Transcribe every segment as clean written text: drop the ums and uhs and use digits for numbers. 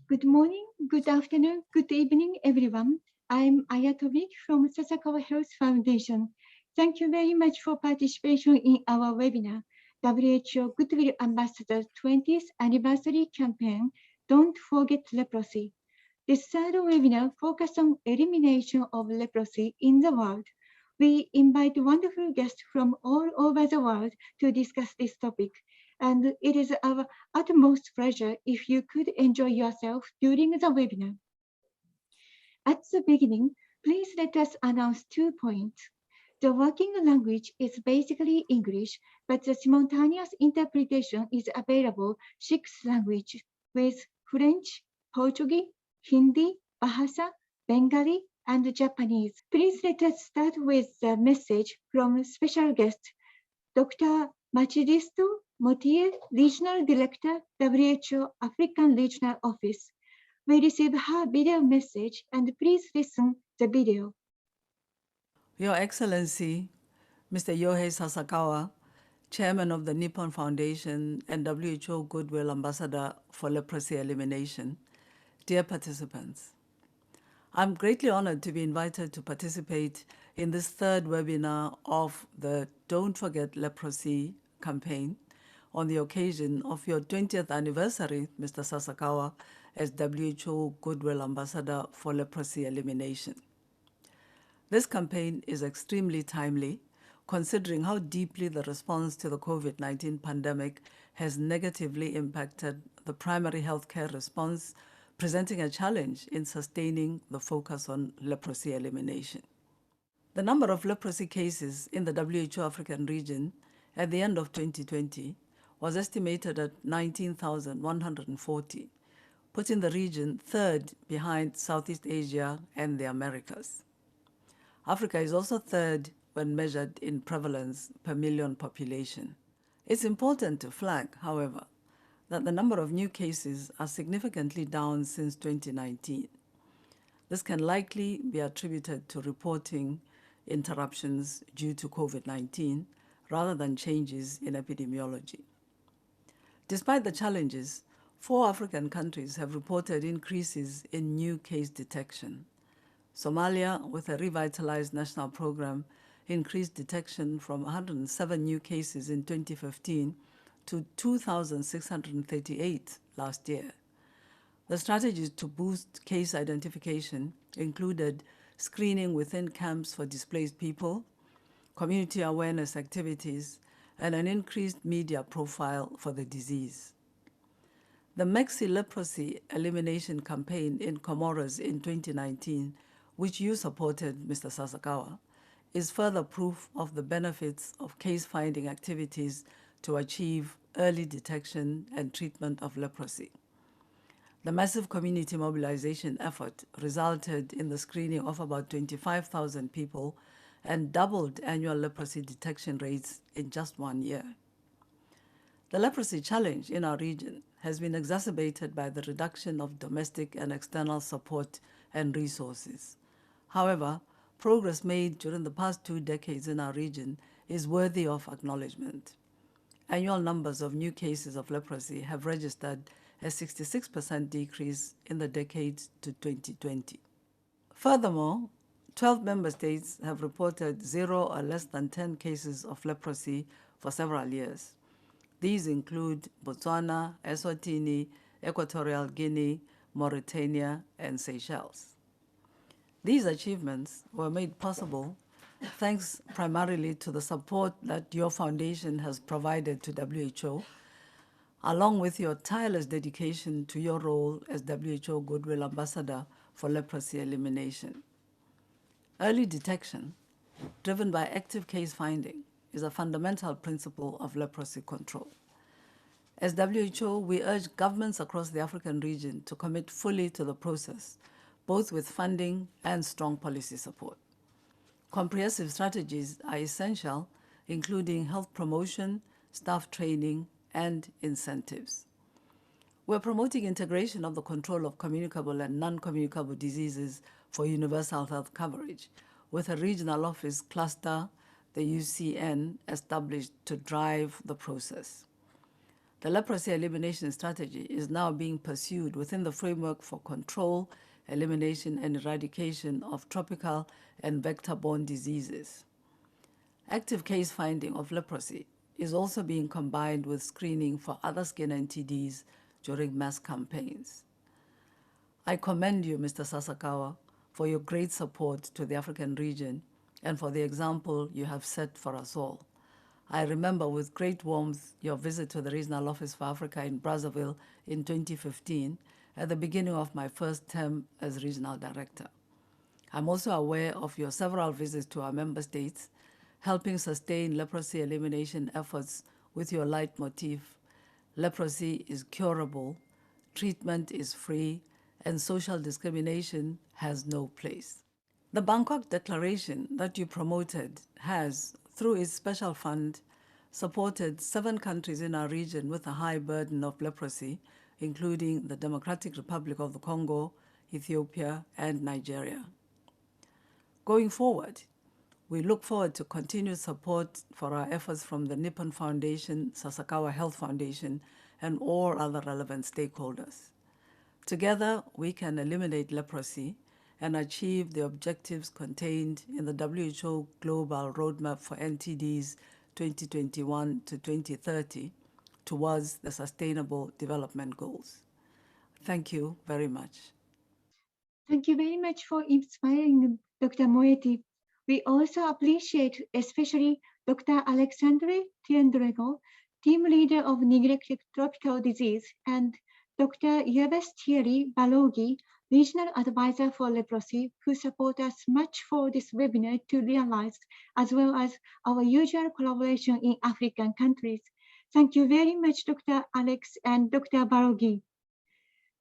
Good morning, good afternoon, good evening, everyone. I'm Ayatomi from Sasakawa Health Foundation. Thank you very much for participation in our webinar, WHO Goodwill Ambassador 20th Anniversary Campaign, Don't Forget Leprosy. This third webinar focuses on elimination of leprosy in the world. We invite wonderful guests from all over the world to discuss this topic, and it is our utmost pleasure if you could enjoy yourself during the webinar. At the beginning, please let us announce 2 points. The working language is basically English, but the simultaneous interpretation is available 6 languages with French, Portuguese, Hindi, Bahasa, Bengali, and Japanese. Please let us start with the message from special guest, Dr. Machidisto Motier, Regional Director, WHO African Regional Office. We receive her video message, and please listen the video. Your Excellency, Mr. Yohei Sasakawa, Chairman of the Nippon Foundation and WHO Goodwill Ambassador for Leprosy Elimination, dear participants, I'm greatly honored to be invited to participate in this third webinar of the Don't Forget Leprosy campaign on the occasion of your 20th anniversary, Mr. Sasakawa, as WHO Goodwill Ambassador for Leprosy Elimination. This campaign is extremely timely, considering how deeply the response to the COVID-19 pandemic has negatively impacted the primary healthcare response, presenting a challenge in sustaining the focus on leprosy elimination. The number of leprosy cases in the WHO African region at the end of 2020 was estimated at 19,140, putting the region third behind Southeast Asia and the Americas. Africa is also third when measured in prevalence per million population. It's important to flag, however, that the number of new cases are significantly down since 2019. This can likely be attributed to reporting interruptions due to COVID-19 rather than changes in epidemiology. Despite the challenges, 4 African countries have reported increases in new case detection. Somalia, with a revitalized national program, increased detection from 107 new cases in 2015 to 2,638 last year. The strategies to boost case identification included screening within camps for displaced people, community awareness activities, and an increased media profile for the disease. The Maxi Leprosy Elimination campaign in Comors in 2019, which you supported, Mr. Sasakawa, is further proof of the benefits of case-finding activities to achieve early detection and treatment of leprosy. The massive community mobilization effort resulted in the screening of about 25,000 people and doubled annual leprosy detection rates in just 1 year. The leprosy challenge in our region has been exacerbated by the reduction of domestic and external support and resources. However, progress made during the past 2 decades in our region is worthy of acknowledgement. Annual numbers of new cases of leprosy have registered a 66% decrease in the decade to 2020. Furthermore, 12 member states have reported 0 or less than 10 cases of leprosy for several years. These include Botswana, Eswatini, Equatorial Guinea, Mauritania, and Seychelles. These achievements were made possible thanks primarily to the support that your foundation has provided to WHO, along with your tireless dedication to your role as WHO Goodwill Ambassador for Leprosy Elimination. Early detection, driven by active case finding, is a fundamental principle of leprosy control. As WHO, we urge governments across the African region to commit fully to the process, both with funding and strong policy support. Comprehensive strategies are essential, including health promotion, staff training, and incentives. We're promoting integration of the control of communicable and non-communicable diseases for universal health coverage, with a regional office cluster, the UCN, established to drive the process. The leprosy elimination strategy is now being pursued within the framework for control, elimination, and eradication of tropical and vector-borne diseases. Active case finding of leprosy is also being combined with screening for other skin NTDs during mass campaigns. I commend you, Mr. Sasakawa, for your great support to the African region and for the example you have set for us all. I remember with great warmth your visit to the Regional Office for Africa in Brazzaville in 2015 at the beginning of my first term as Regional Director. I'm also aware of your several visits to our member states, helping sustain leprosy elimination efforts with your leitmotif, leprosy is curable, treatment is free, and social discrimination has no place. The Bangkok Declaration that you promoted has, through its special fund, supported 7 countries in our region with a high burden of leprosy, including the Democratic Republic of the Congo, Ethiopia, and Nigeria. Going forward, we look forward to continued support for our efforts from the Nippon Foundation, Sasakawa Health Foundation, and all other relevant stakeholders. Together, we can eliminate leprosy and achieve the objectives contained in the WHO Global Roadmap for NTDs 2021 to 2030 towards the Sustainable Development Goals. Thank you very much. Thank you very much for inspiring Dr. Moeti. We also appreciate especially Dr. Alexandre Tiendrego, team leader of neglected tropical disease, and Dr. Yves Thierry Balogi, regional advisor for leprosy, who support us much for this webinar to realize, as well as our usual collaboration in African countries. Thank you very much, Dr. Alex and Dr. Balogi.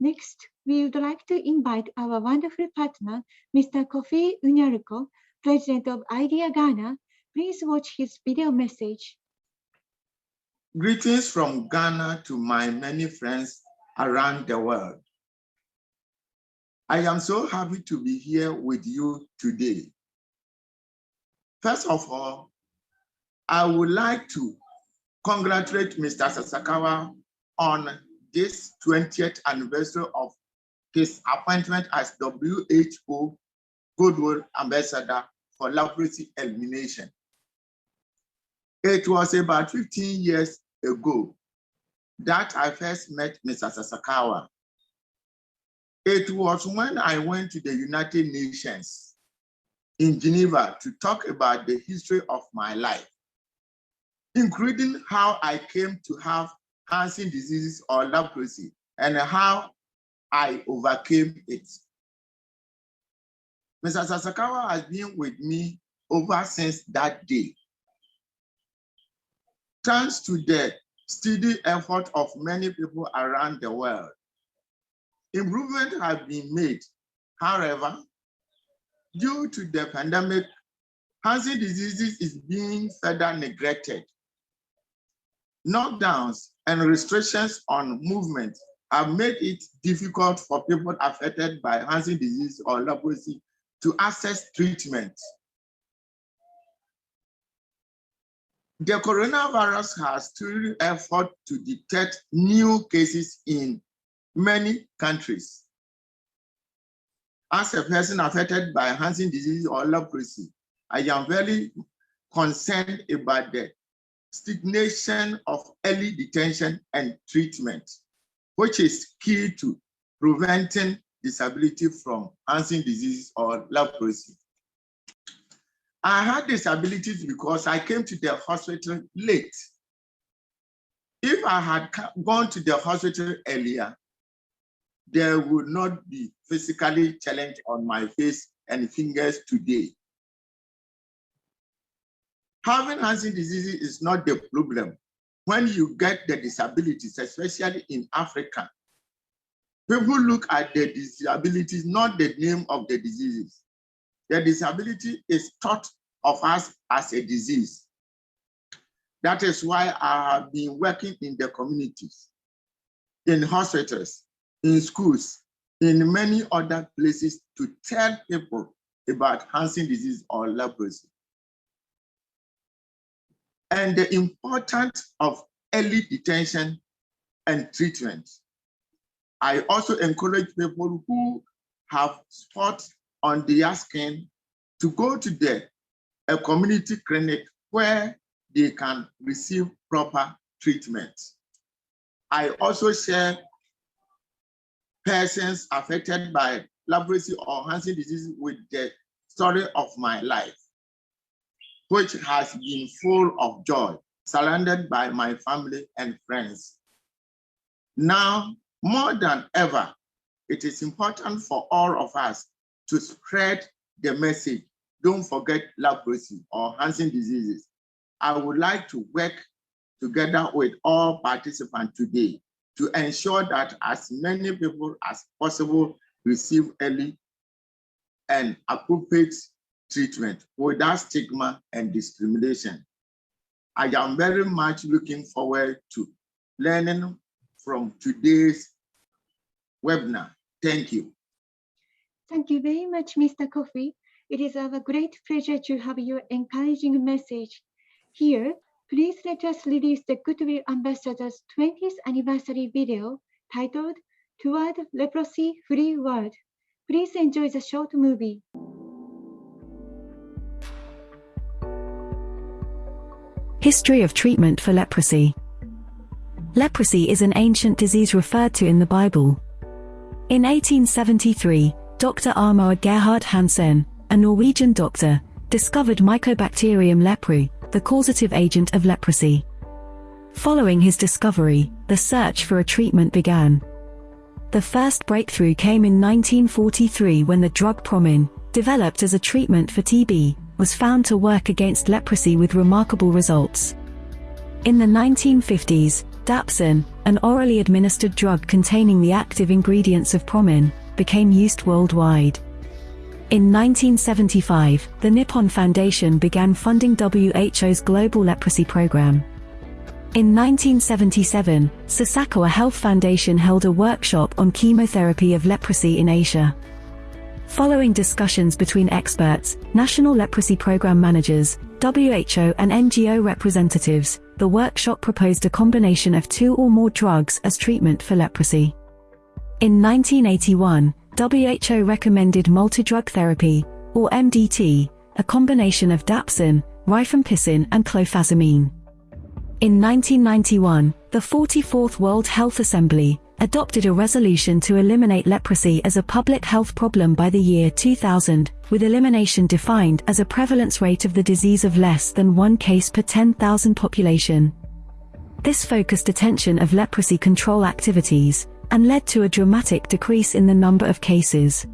Next, we would like to invite our wonderful partner, Mr. Kofi Unyaruko, President of IDEA Ghana. Please watch his video message. Greetings from Ghana to my many friends around the world. I am so happy to be here with you today. First of all, I would like to congratulate Mr. Sasakawa on this 20th anniversary of his appointment as WHO Goodwill Ambassador for Leprosy Elimination. It was about 15 years ago that I first met Mr. Sasakawa. It was when I went to the United Nations in Geneva to talk about the history of my life, including how I came to have Hansen diseases or leprosy and how I overcame it. Mr. Sasakawa has been with me over since that day. Thanks to the steady effort of many people around the world, improvements have been made. However, due to the pandemic, Hansen diseases is being further neglected. Knockdowns and restrictions on movement have made it difficult for people affected by Hansen disease or leprosy to access treatment. The coronavirus has through effort to detect new cases in many countries. As a person affected by Hansen disease or leprosy, I am very concerned about the stagnation of early detection and treatment, which is key to preventing disability from Hansen disease or leprosy. I had disabilities because I came to the hospital late. If I had gone to the hospital earlier, there would not be physically challenge on my face and fingers today. Having Hansen disease is not the problem. When you get the disabilities, especially in Africa, people look at the disabilities, not the name of the diseases. The disability is thought of us as a disease. That is why I have been working in the communities, in hospitals, in schools, in many other places to tell people about Hansen disease or leprosy. And the importance of early detection and treatment. I also encourage people who have spots on their skin to go to a community clinic where they can receive proper treatment. I also share persons affected by leprosy or Hansen disease with the story of my life, which has been full of joy, surrounded by my family and friends. Now, more than ever, it is important for all of us to spread the message. Don't forget leprosy or Hansen diseases. I would like to work together with all participants today to ensure that as many people as possible receive early and appropriate treatment without stigma and discrimination. I am very much looking forward to learning from today's webinar. Thank you. Thank you very much, Mr. Kofi. It is our great pleasure to have your encouraging message. Here, please let us release the Goodwill Ambassador's 20th anniversary video titled Toward Leprosy Free World. Please enjoy the short movie. History of treatment for leprosy. Leprosy is an ancient disease referred to in the Bible. In 1873, Dr. Armand Gerhard Hansen, a Norwegian doctor, discovered Mycobacterium leprae, the causative agent of leprosy. Following his discovery, the search for a treatment began. The first breakthrough came in 1943 when the drug Promin, developed as a treatment for TB, was found to work against leprosy with remarkable results. In the 1950s, Dapsone, an orally administered drug containing the active ingredients of Promin, became used worldwide. In 1975, the Nippon Foundation began funding WHO's Global Leprosy Programme. In 1977, Sasakawa Health Foundation held a workshop on chemotherapy of leprosy in Asia. Following discussions between experts, national leprosy program managers, WHO and NGO representatives, the workshop proposed a combination of 2 or more drugs as treatment for leprosy. In 1981, WHO recommended multidrug therapy, or MDT, a combination of dapsone, rifampicin and clofazimine. In 1991, the 44th World Health Assembly adopted a resolution to eliminate leprosy as a public health problem by the year 2000, with elimination defined as a prevalence rate of the disease of less than 1 case per 10,000 population. This focused attention of leprosy control activities, and led to a dramatic decrease in the number of cases.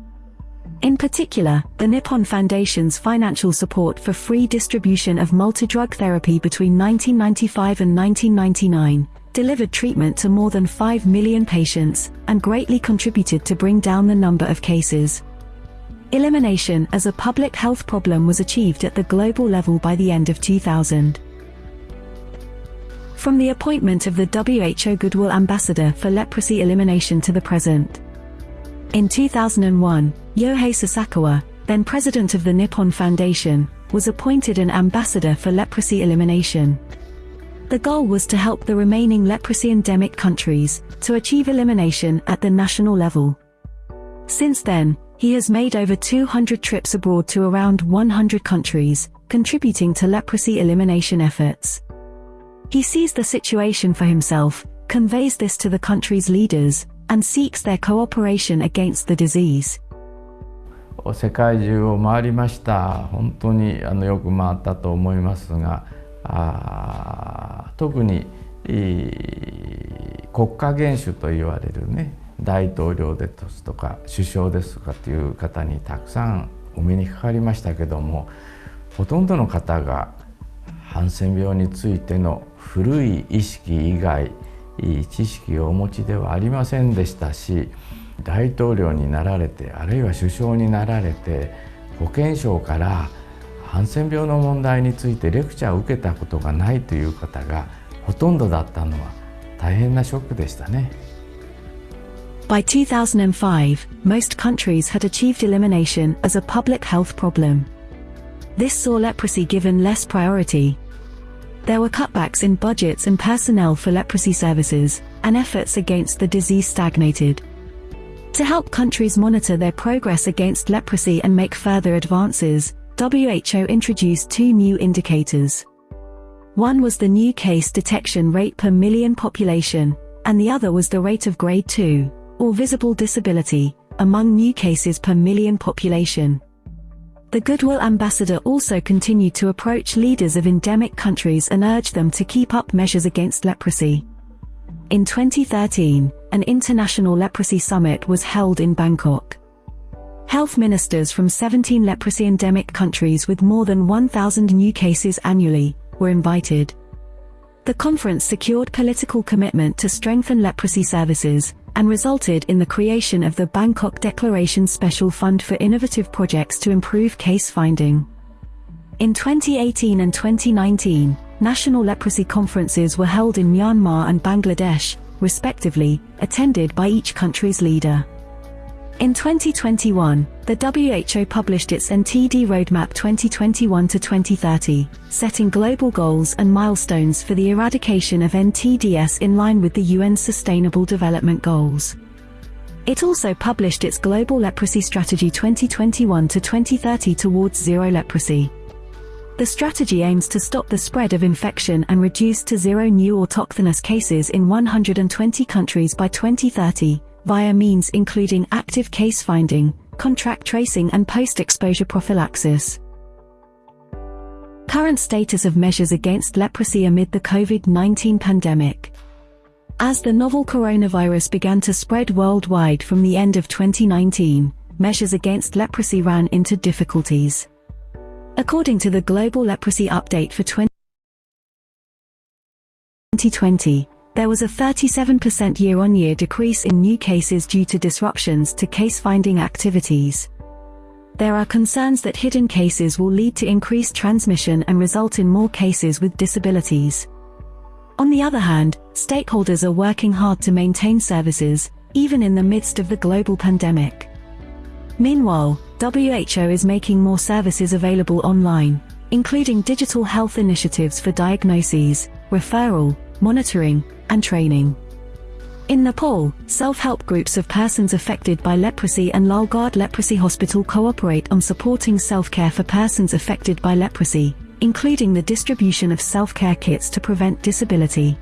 In particular, the Nippon Foundation's financial support for free distribution of multidrug therapy between 1995 and 1999 delivered treatment to more than 5 million patients, and greatly contributed to bring down the number of cases. Elimination as a public health problem was achieved at the global level by the end of 2000. From the appointment of the WHO Goodwill Ambassador for Leprosy Elimination to the present. In 2001, Yohei Sasakawa, then president of the Nippon Foundation, was appointed an ambassador for leprosy elimination. The goal was to help the remaining leprosy endemic countries to achieve elimination at the national level. Since then, he has made over 200 trips abroad to around 100 countries, contributing to leprosy elimination efforts. He sees the situation for himself, conveys this to the country's leaders, and seeks their cooperation against the disease. 世界中を回りました。本当によく回ったと思いますが、特に国家元首と言われるね、大統領ですとか首相ですとかという方にたくさんお目にかかりましたけども、ほとんどの方がハンセン病についての古い意識以外知識をお持ちではありませんでしたし、大統領になられてあるいは首相になられて保健省からハンセン病の問題についてレクチャーを受けたことがないという方がほとんどだったのは大変なショックでしたね。By 2005, most countries had achieved elimination as a public health problem. This saw leprosy given less priority. there were cutbacks in budgets and personnel for leprosy services, and efforts against the disease stagnated. To help countries monitor their progress against leprosy and make further advances, WHO introduced two new indicators. One was the new case detection rate per million population, and the other was the rate of grade 2, or visible disability, among new cases per million population. The Goodwill Ambassador also continued to approach leaders of endemic countries and urge them to keep up measures against leprosy. In 2013, an international leprosy summit was held in Bangkok. Health ministers from 17 leprosy endemic countries with more than 1,000 new cases annually were invited. The conference secured political commitment to strengthen leprosy services, and resulted in the creation of the Bangkok Declaration Special Fund for innovative projects to improve case finding. In 2018 and 2019, national leprosy conferences were held in Myanmar and Bangladesh, respectively, attended by each country's leader. In 2021, the WHO published its NTD Roadmap 2021 to 2030, setting global goals and milestones for the eradication of NTDs in line with the UN's Sustainable Development Goals. It also published its Global Leprosy Strategy 2021 to 2030 towards zero leprosy. The strategy aims to stop the spread of infection and reduce to zero new autochthonous cases in 120 countries by 2030, via means including active case finding, contact tracing and post-exposure prophylaxis. Current status of measures against leprosy amid the COVID-19 pandemic. As the novel coronavirus began to spread worldwide from the end of 2019, measures against leprosy ran into difficulties. According to the Global Leprosy Update for 2020, there was a 37% year-on-year decrease in new cases due to disruptions to case-finding activities. There are concerns that hidden cases will lead to increased transmission and result in more cases with disabilities. On the other hand, stakeholders are working hard to maintain services, even in the midst of the global pandemic. Meanwhile, WHO is making more services available online, including digital health initiatives for diagnoses, referral, monitoring, and training. In Nepal, self-help groups of persons affected by leprosy and Lalgarh Leprosy Hospital cooperate on supporting self-care for persons affected by leprosy, including the distribution of self-care kits to prevent disability.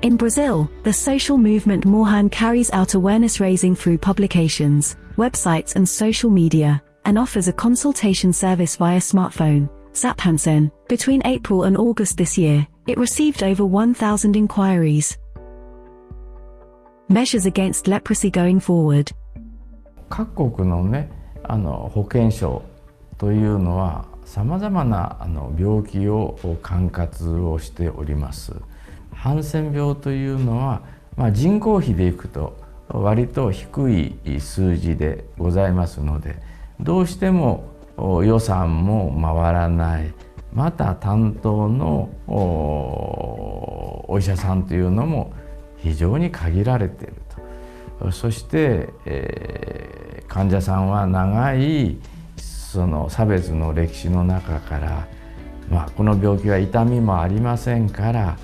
In Brazil, the social movement Morhan carries out awareness raising through publications, websites and social media, and offers a consultation service via smartphone, Zaphansen. Between April and August this year, it received over 1,000 inquiries. Measures against leprosy going forward. 各国のね、保健省というのはさまざまな病気を管轄をしております。ハンセン病というのは、人口比でいくと割と低い数字でございますので、どうしても予算も回らない、また担当のお医者さんというのも非常に限られていると。そして、患者さんは長いその差別の歴史の中から、この病気は痛みもありませんから、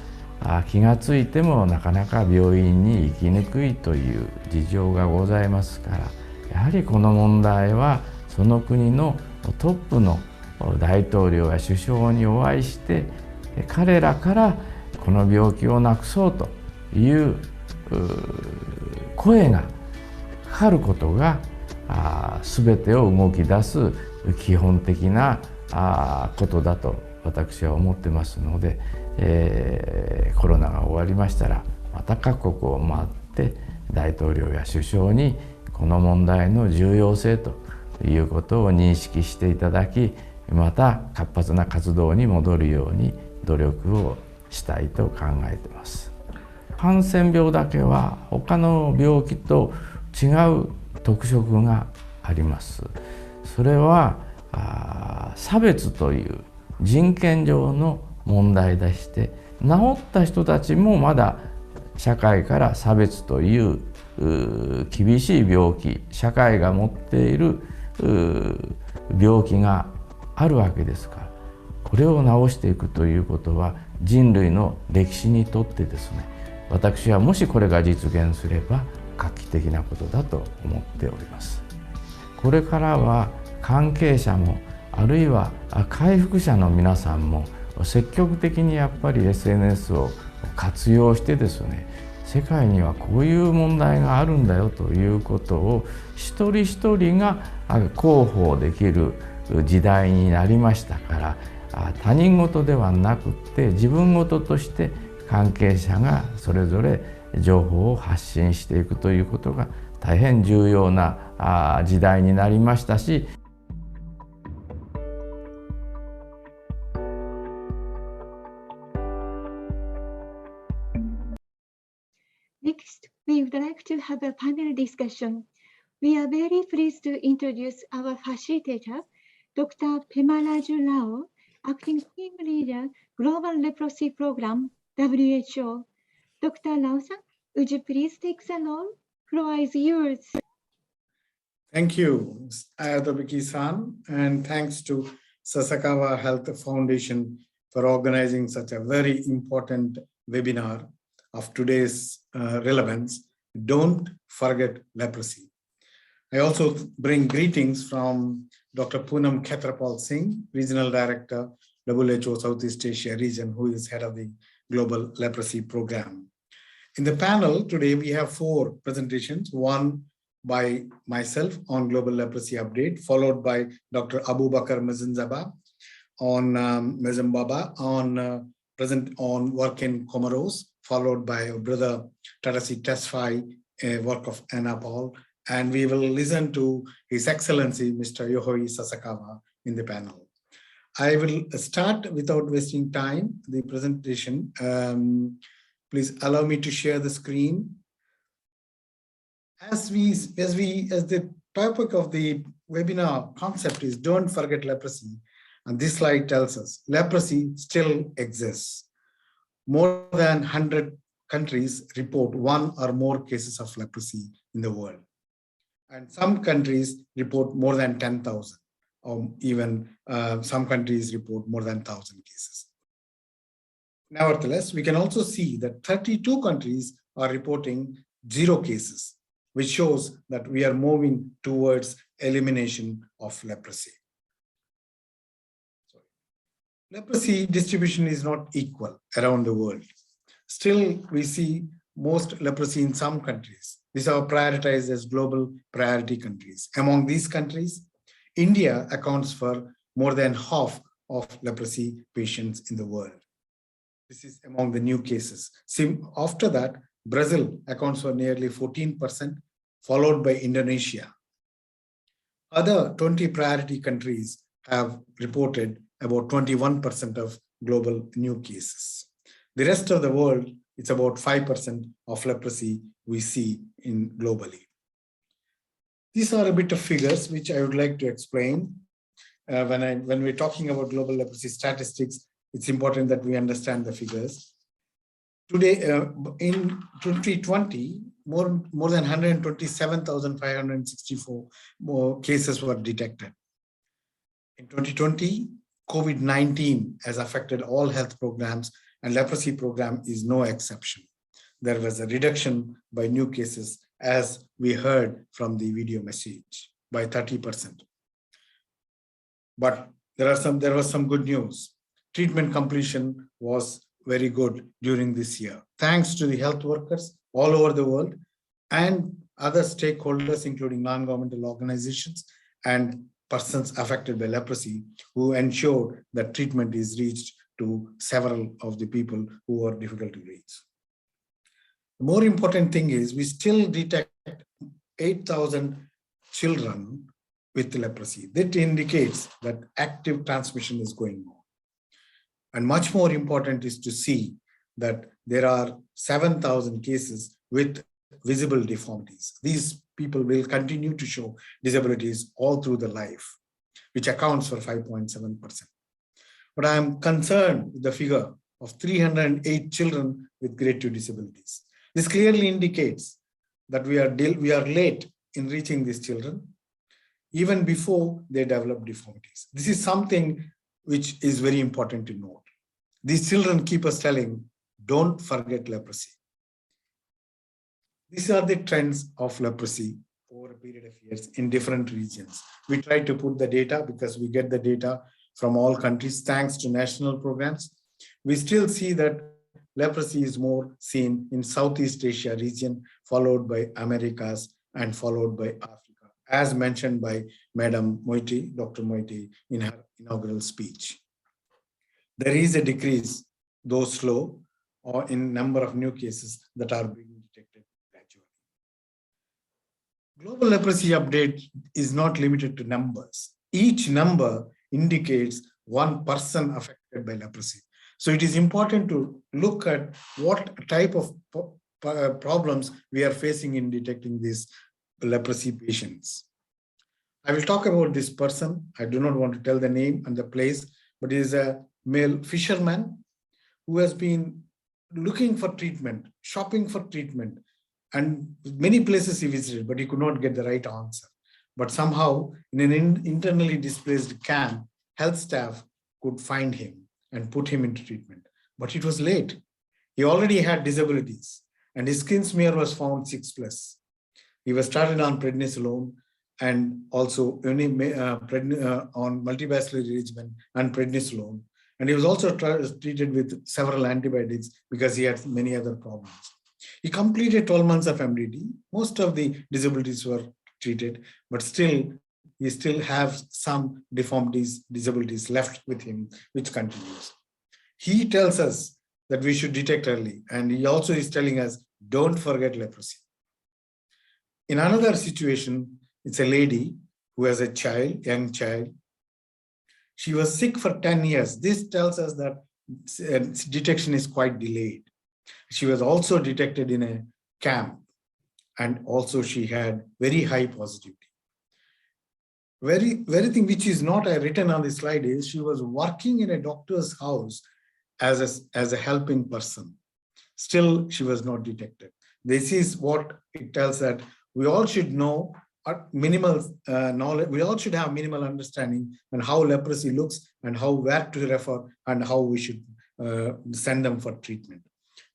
気がついてもなかなか病院に行きにくいという事情がございますから、やはりこの問題はその国のトップの大統領や首相にお会いして、彼らからこの病気をなくそうという声がかかることが全てを動き出す基本的なことだと私は思ってますので、コロナが終わりましたらまた各国を回って大統領や首相にこの問題の重要性ということを認識していただき、また活発な活動に戻るように努力をしたいと考えています。ハンセン病だけは他の病気と違う特色があります。それは差別という人権上の問題でして、治った人たちもまだ社会から差別という厳しい病気、社会が持っている病気があるわけですから、これを治していくということは人類の歴史にとってですね、私はもしこれが実現すれば画期的なことだと思っております。これからは関係者もあるいは回復者の皆さんも積極的にやっぱり SNS を活用してですね、世界にはこういう問題があるんだよということを一人一人が広報できる時代になりましたから、他人事ではなくって自分事として関係者がそれぞれ情報を発信していくということが大変重要な時代になりましたし、Next, we would like to have a panel discussion. We are very pleased to introduce our facilitator, Dr. Pemalaju Rao, Acting Team Leader, Global Leprosy Programme, WHO. Dr. Rao-san, would you please take the role? Floor is yours. Thank you, Ayatobiki-san, and thanks to Sasakawa Health Foundation for organizing such a very important webinar of today's relevance. Don't forget leprosy. I also bring greetings from Dr. Poonam Khetrapal Singh, Regional Director, WHO Southeast Asia region, who is head of the Global Leprosy Programme. In the panel today, we have 4 presentations, one by myself on Global Leprosy Update, followed by Dr. Abubakar Mazanzaba on work in Comors, followed by our brother Tadasi Tesfaye, work of ENAPAL, and we will listen to His Excellency Mr. Yohei Sasakawa in the panel. I will start without wasting time the presentation. Please allow me to share the screen. As the topic of the webinar concept is don't forget leprosy, and this slide tells us leprosy still exists. More than 100 countries report 1 or more cases of leprosy in the world. And some countries report more than 10,000, or even some countries report more than 1,000 cases. Nevertheless, we can also see that 32 countries are reporting 0 cases, which shows that we are moving towards elimination of leprosy. Leprosy distribution is not equal around the world. Still, we see most leprosy in some countries. These are prioritized as global priority countries. Among these countries, India accounts for more than half of leprosy patients in the world. This is among the new cases. After that, Brazil accounts for nearly 14%, followed by Indonesia. Other 20 priority countries have reported about 21% of global new cases. The rest of the world, it's about 5% of leprosy we see in globally. These are a bit of figures which I would like to explain. When we're talking about global leprosy statistics, it's important that we understand the figures. Today, in 2020, more than 127,564 more cases were detected. In 2020, COVID-19 has affected all health programs, and leprosy program is no exception. There was a reduction by new cases, as we heard from the video message, by 30%. But there was some good news. Treatment completion was very good during this year, thanks to the health workers all over the world and other stakeholders, including non-governmental organizations and persons affected by leprosy, who ensured that treatment is reached to several of the people who are difficult to reach. The more important thing is we still detect 8,000 children with leprosy. That indicates that active transmission is going on. And much more important is to see that there are 7,000 cases with visible deformities. These people will continue to show disabilities all through the life, which accounts for 5.7%. But I am concerned with the figure of 308 children with grade 2 disabilities. This clearly indicates that we are late in reaching these children, even before they develop deformities. This is something which is very important to note. These children keep us telling, don't forget leprosy. These are the trends of leprosy over a period of years in different regions. We try to put the data because we get the data from all countries thanks to national programs. We still see that leprosy is more seen in Southeast Asia region, followed by Americas and followed by Africa, as mentioned by Madam Moiti, Dr. Moiti, in her inaugural speech. There is a decrease, though slow, or in number of new cases that are being detected gradually. Global leprosy update is not limited to numbers. Each number indicates one person affected by leprosy. So it is important to look at what type of problems we are facing in detecting these leprosy patients. I will talk about this person. I do not want to tell the name and the place, but he is a male fisherman who has been looking for treatment, shopping for treatment, and many places he visited, but he could not get the right answer. But somehow, in an internally displaced camp, health staff could find him and put him into treatment. But it was late. He already had disabilities, and his skin smear was found 6+. He was started on prednisolone and also on multibacillary regimen and prednisolone. And he was also treated with several antibiotics because he had many other problems. He completed 12 months of MDT. Most of the disabilities were treated, but still, he still has some deformities, disabilities left with him, which continues. He tells us that we should detect early, and he also is telling us, don't forget leprosy. In another situation, it's a lady who has a child, young child. She was sick for 10 years. This tells us that detection is quite delayed. She was also detected in a camp, and also she had very high positivity. Very thing which is not written on the slide is she was working in a doctor's house as a helping person. Still, she was not detected. This is what it tells that we all should know minimal knowledge. We all should have minimal understanding on how leprosy looks and where to refer and how we should send them for treatment.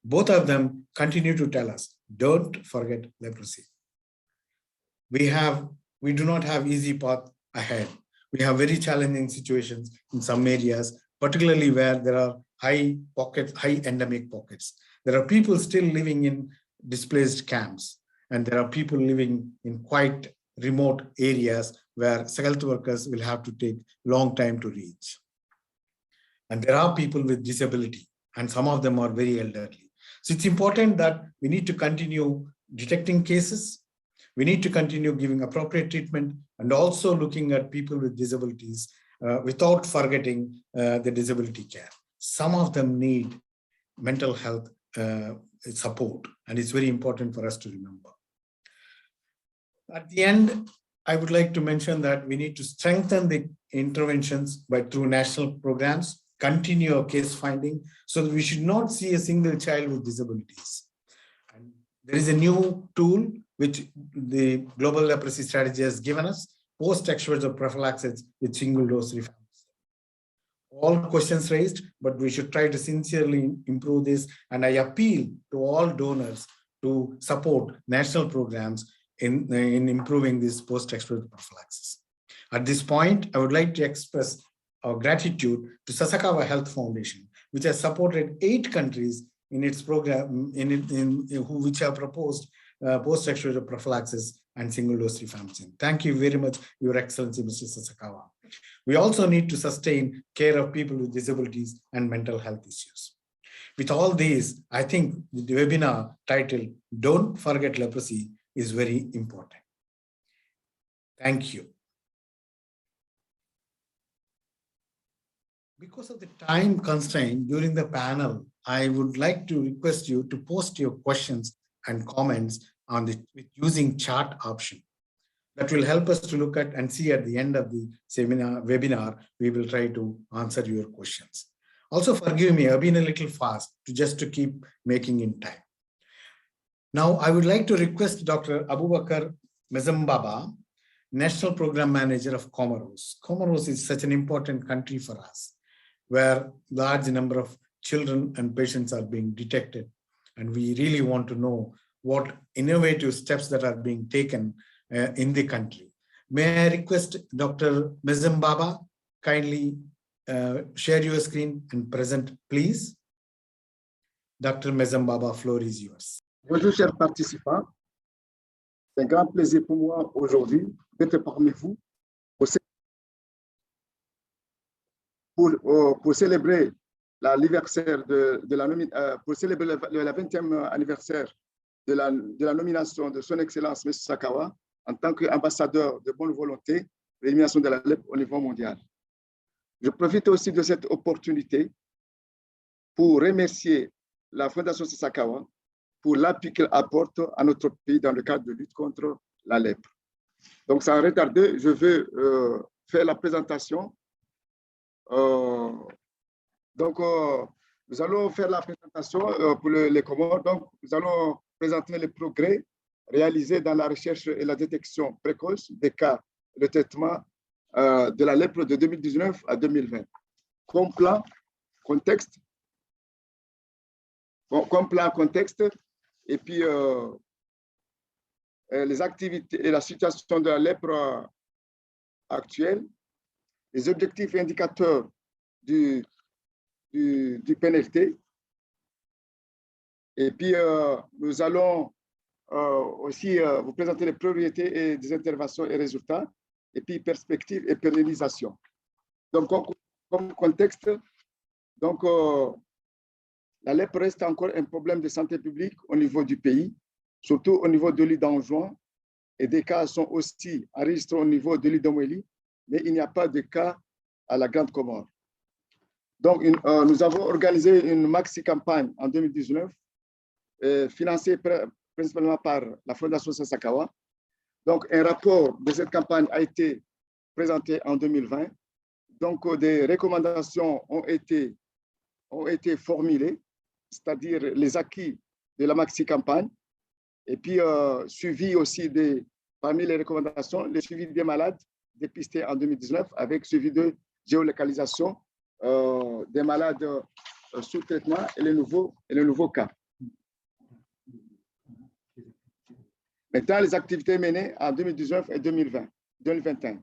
Both of them continue to tell us, don't forget leprosy. We do not have easy path ahead. We have very challenging situations in some areas, particularly where there are high endemic pockets. There are people still living in displaced camps, and there are people living in quite remote areas where health workers will have to take long time to reach. And there are people with disability, and some of them are very elderly. So it's important that we need to continue detecting cases. We need to continue giving appropriate treatment and also looking at people with disabilities without forgetting the disability care. Some of them need mental health support, and it's very important for us to remember. At the end, I would like to mention that we need to strengthen the interventions through national programs, continue our case finding, so that we should not see a single child with disabilities. And there is a new tool which the Global Leprosy Strategy has given us, post-exposure prophylaxis with single-dose rifampicin. All questions raised, but we should try to sincerely improve this. And I appeal to all donors to support national programs in improving this post-exposure prophylaxis. At this point, I would like to express our gratitude to Sasakawa Health Foundation, which has supported 8 countries in its program, which have proposed post-exposure prophylaxis and single-dose rifampicin. Thank you very much, Your Excellency, Mr. Sasakawa. We also need to sustain care of people with disabilities and mental health issues. With all these, I think the webinar titled, Don't Forget Leprosy, is very important. Thank you. Because of the time constraint during the panel, I would like to request you to post your questions and comments using chat option. That will help us to look at and see at the end of the webinar, we will try to answer your questions. Also forgive me, I've been a little fast to keep making in time. Now, I would like to request Dr. Abubakar Mezambaba, National Program Manager of Comors. Comors is such an important country for us, where large number of children and patients are being detected. And we really want to know what innovative steps that are being taken in the country. May I request Dr. Mezembaba kindly share your screen and present, please. Dr. Mezembaba, floor is yours. Bonjour, chers participants. C'est un grand plaisir pour moi aujourd'hui d'être parmi vous pour célébrer l'anniversaire pour célébrer le 20e anniversaire de la nomination de Son Excellence M. Sasakawa en tant qu'ambassadeur de bonne volonté de l'élimination de la lèpre au niveau mondial. Je profite aussi de cette opportunité pour remercier la Fondation Sasakawa pour l'appui qu'elle apporte à notre pays dans le cadre de lutte contre la lèpre. Donc, sans retarder, je veux faire la présentation. Nous allons faire la présentation pour les Comores. Donc, nous allons présenter les progrès réalisés dans la recherche et la détection précoce des cas de traitement de la lèpre de 2019 à 2020. Comme plan, contexte, et puis les activités et la situation de la lèpre actuelle, les objectifs et indicateurs du PNLT. Et puis, nous allons aussi vous présenter les priorités et des interventions et résultats, et puis perspectives et pérennisation. Donc, comme contexte, donc, la lèpre reste encore un problème de santé publique au niveau du pays, surtout au niveau de l'île d'Anjouan, et des cas sont aussi enregistrés au niveau de l'île d'Omélie, mais il n'y a pas de cas à la Grande Comore. Donc, nous avons organisé une maxi-campagne en 2019, financée principalement par la Fondation Sasakawa. Donc, un rapport de cette campagne a été présenté en 2020. Donc, des recommandations ont été formulées, c'est-à-dire les acquis de la maxi-campagne, et puis suivi aussi parmi les recommandations, le suivi des malades dépistés en 2019 avec suivi de géolocalisation des malades sous traitement et les nouveaux cas. Maintenant, les activités menées en 2019 et 2021.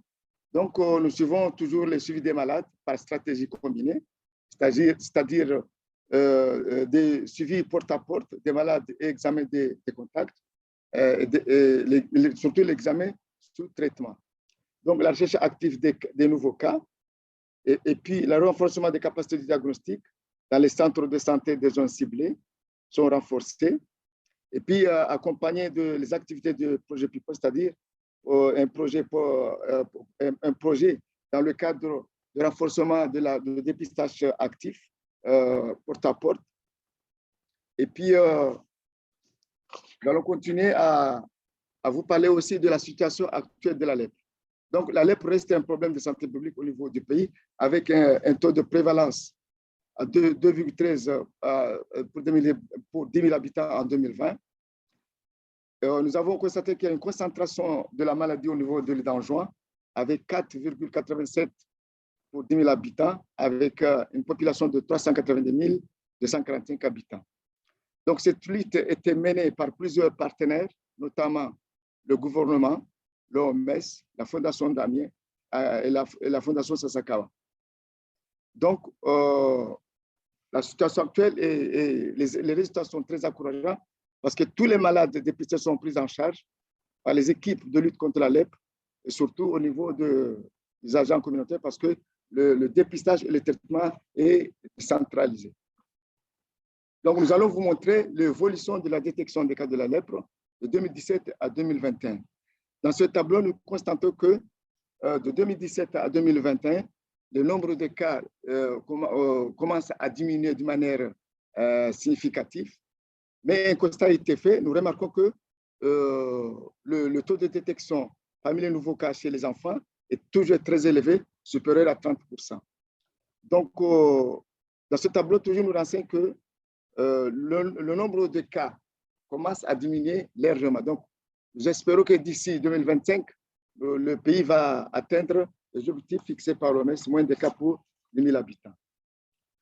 Donc, nous suivons toujours le suivi des malades par stratégie combinée, c'est-à-dire des suivis porte-à-porte des malades et examen des contacts, surtout l'examen sous traitement. Donc, la recherche active des nouveaux cas, et puis le renforcement des capacités de diagnostic dans les centres de santé des zones ciblées sont renforcés, et puis accompagné de les activités du projet PIPO, c'est-à-dire un projet dans le cadre de renforcement de dépistage actif porte-à-porte. Et puis, nous allons continuer à vous parler aussi de la situation actuelle de la lèpre. Donc, la lèpre reste un problème de santé publique au niveau du pays, avec un taux de prévalence à 2,13 pour 10 000 habitants en 2020. Nous avons constaté qu'il y a une concentration de la maladie au niveau de l'île d'Anjouan, avec 4,87 pour 10 000 habitants, avec une population de 390 245 habitants. Donc, cette lutte était menée par plusieurs partenaires, notamment le gouvernement, l'OMS, la Fondation Damien et la Fondation Sasakawa. Donc, la situation actuelle et les résultats sont très encourageants parce que tous les malades dépistés sont pris en charge par les équipes de lutte contre la lèpre et surtout au niveau des agents communautaires parce que le dépistage et le traitement est centralisé. Donc, nous allons vous montrer l'évolution de la détection des cas de la lèpre de 2017 à 2021. Dans ce tableau, nous constatons que de 2017 à 2021, le nombre de cas commence à diminuer de manière significative. Mais un constat a été fait. Nous remarquons que le taux de détection parmi les nouveaux cas chez les enfants est toujours très élevé, supérieur à 30%. Donc, dans ce tableau, toujours nous renseigne que le nombre de cas commence à diminuer légèrement. Donc, nous espérons que d'ici 2025, le pays va atteindre les objectifs fixés par l'OMS, moins de cas pour 10 000 habitants.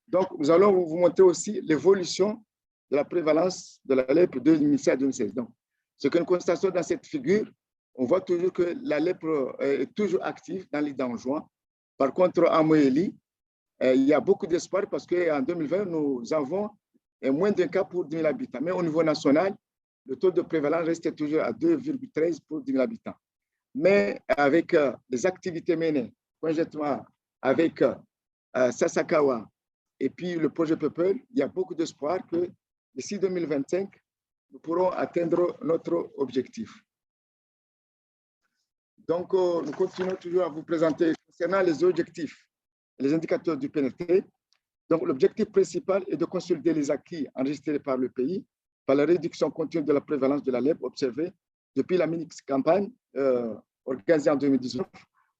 Donc, nous allons vous montrer aussi l'évolution de la prévalence de la lèpre de 2007 à 2016. Donc, ce que nous constatons dans cette figure, on voit toujours que la lèpre est toujours active dans les Danjois. Par contre, en Moélie, il y a beaucoup d'espoir parce qu'en 2020, nous avons moins d'un cas pour 10 000 habitants. Mais au niveau national, le taux de prévalence reste toujours à 2,13 pour 10 000 habitants. Mais avec les activités menées conjointement avec Sasakawa et puis le projet People, il y a beaucoup d'espoir que d'ici 2025, nous pourrons atteindre notre objectif. Donc, nous continuons toujours à vous présenter concernant les objectifs et les indicateurs du PNT. Donc, l'objectif principal est de consolider les acquis enregistrés par le pays par la réduction continue de la prévalence de la lèpre observée depuis la mini-campagne organisée en 2019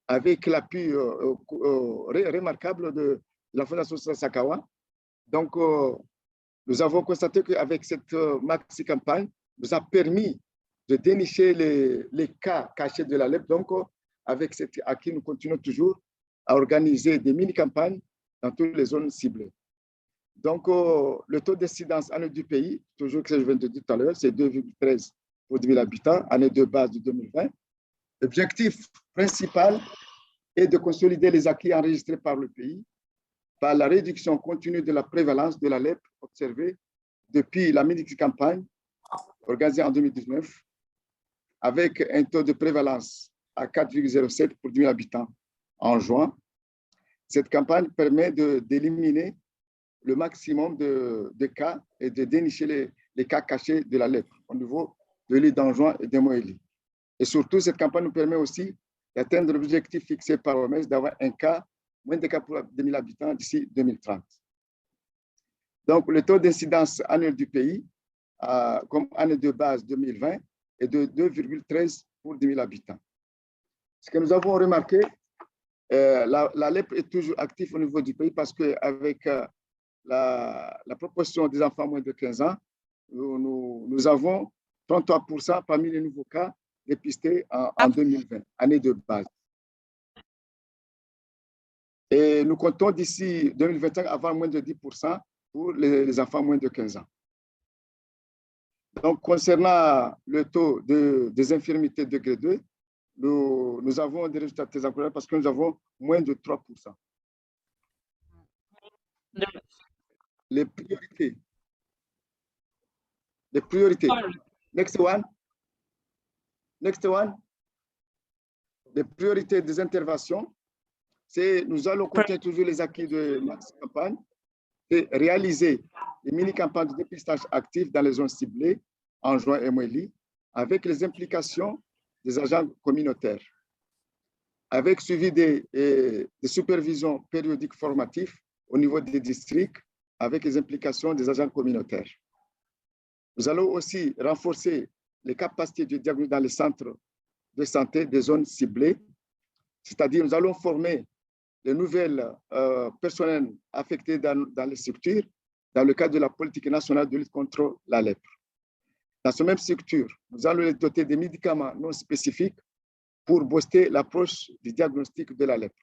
avec l'appui remarquable de la Fondation Sasakawa. Donc, nous avons constaté qu'avec cette maxi-campagne, nous a permis de dénicher les cas cachés de la lèpre. Donc, avec cet acquis, nous continuons toujours à organiser des mini-campagnes dans toutes les zones ciblées. Donc, le taux d'incidence annuel du pays, toujours que je viens de dire tout à l'heure, c'est 2,13 pour 10 000 habitants, année de base de 2020. L'objectif principal est de consolider les acquis enregistrés par le pays par la réduction continue de la prévalence de la lèpre observée depuis la mini-campagne organisée en 2019, avec un taux de prévalence à 4,07 pour 10 000 habitants en juin. Cette campagne permet d'éliminer le maximum de cas et de dénicher les cas cachés de la lèpre au niveau de l'île d'Anjouan et de Moélie. Et surtout, cette campagne nous permet aussi d'atteindre l'objectif fixé par l'OMS d'avoir moins de cas pour 10 000 habitants d'ici 2030. Donc, le taux d'incidence annuel du pays, comme année de base 2020, est de 2,13 pour 10 000 habitants. Ce que nous avons remarqué, la lèpre est toujours active au niveau du pays parce qu'avec la proportion des enfants moins de 15 ans, nous avons 33% parmi les nouveaux cas dépistés en 2020, année de base. Et nous comptons d'ici 2025 avoir moins de 10% pour les enfants moins de 15 ans. Donc, concernant le taux des infirmités degré 2, nous avons des résultats très encourageants parce que nous avons moins de 3%. Les priorités. Next one. Les priorités des interventions, c'est nous allons continuer toujours les acquis de Max Campagne et réaliser les mini-campagnes de dépistage actifs dans les zones ciblées en juin et Moélie avec les implications des agents communautaires, avec suivi des supervisions périodiques formatives au niveau des districts avec les implications des agents communautaires. Nous allons aussi renforcer les capacités de diagnostic dans les centres de santé des zones ciblées, c'est-à-dire nous allons former les nouvelles personnels affectés dans les structures dans le cadre de la politique nationale de lutte contre la lèpre. Dans cette même structure, nous allons les doter des médicaments non spécifiques pour booster l'approche du diagnostic de la lèpre.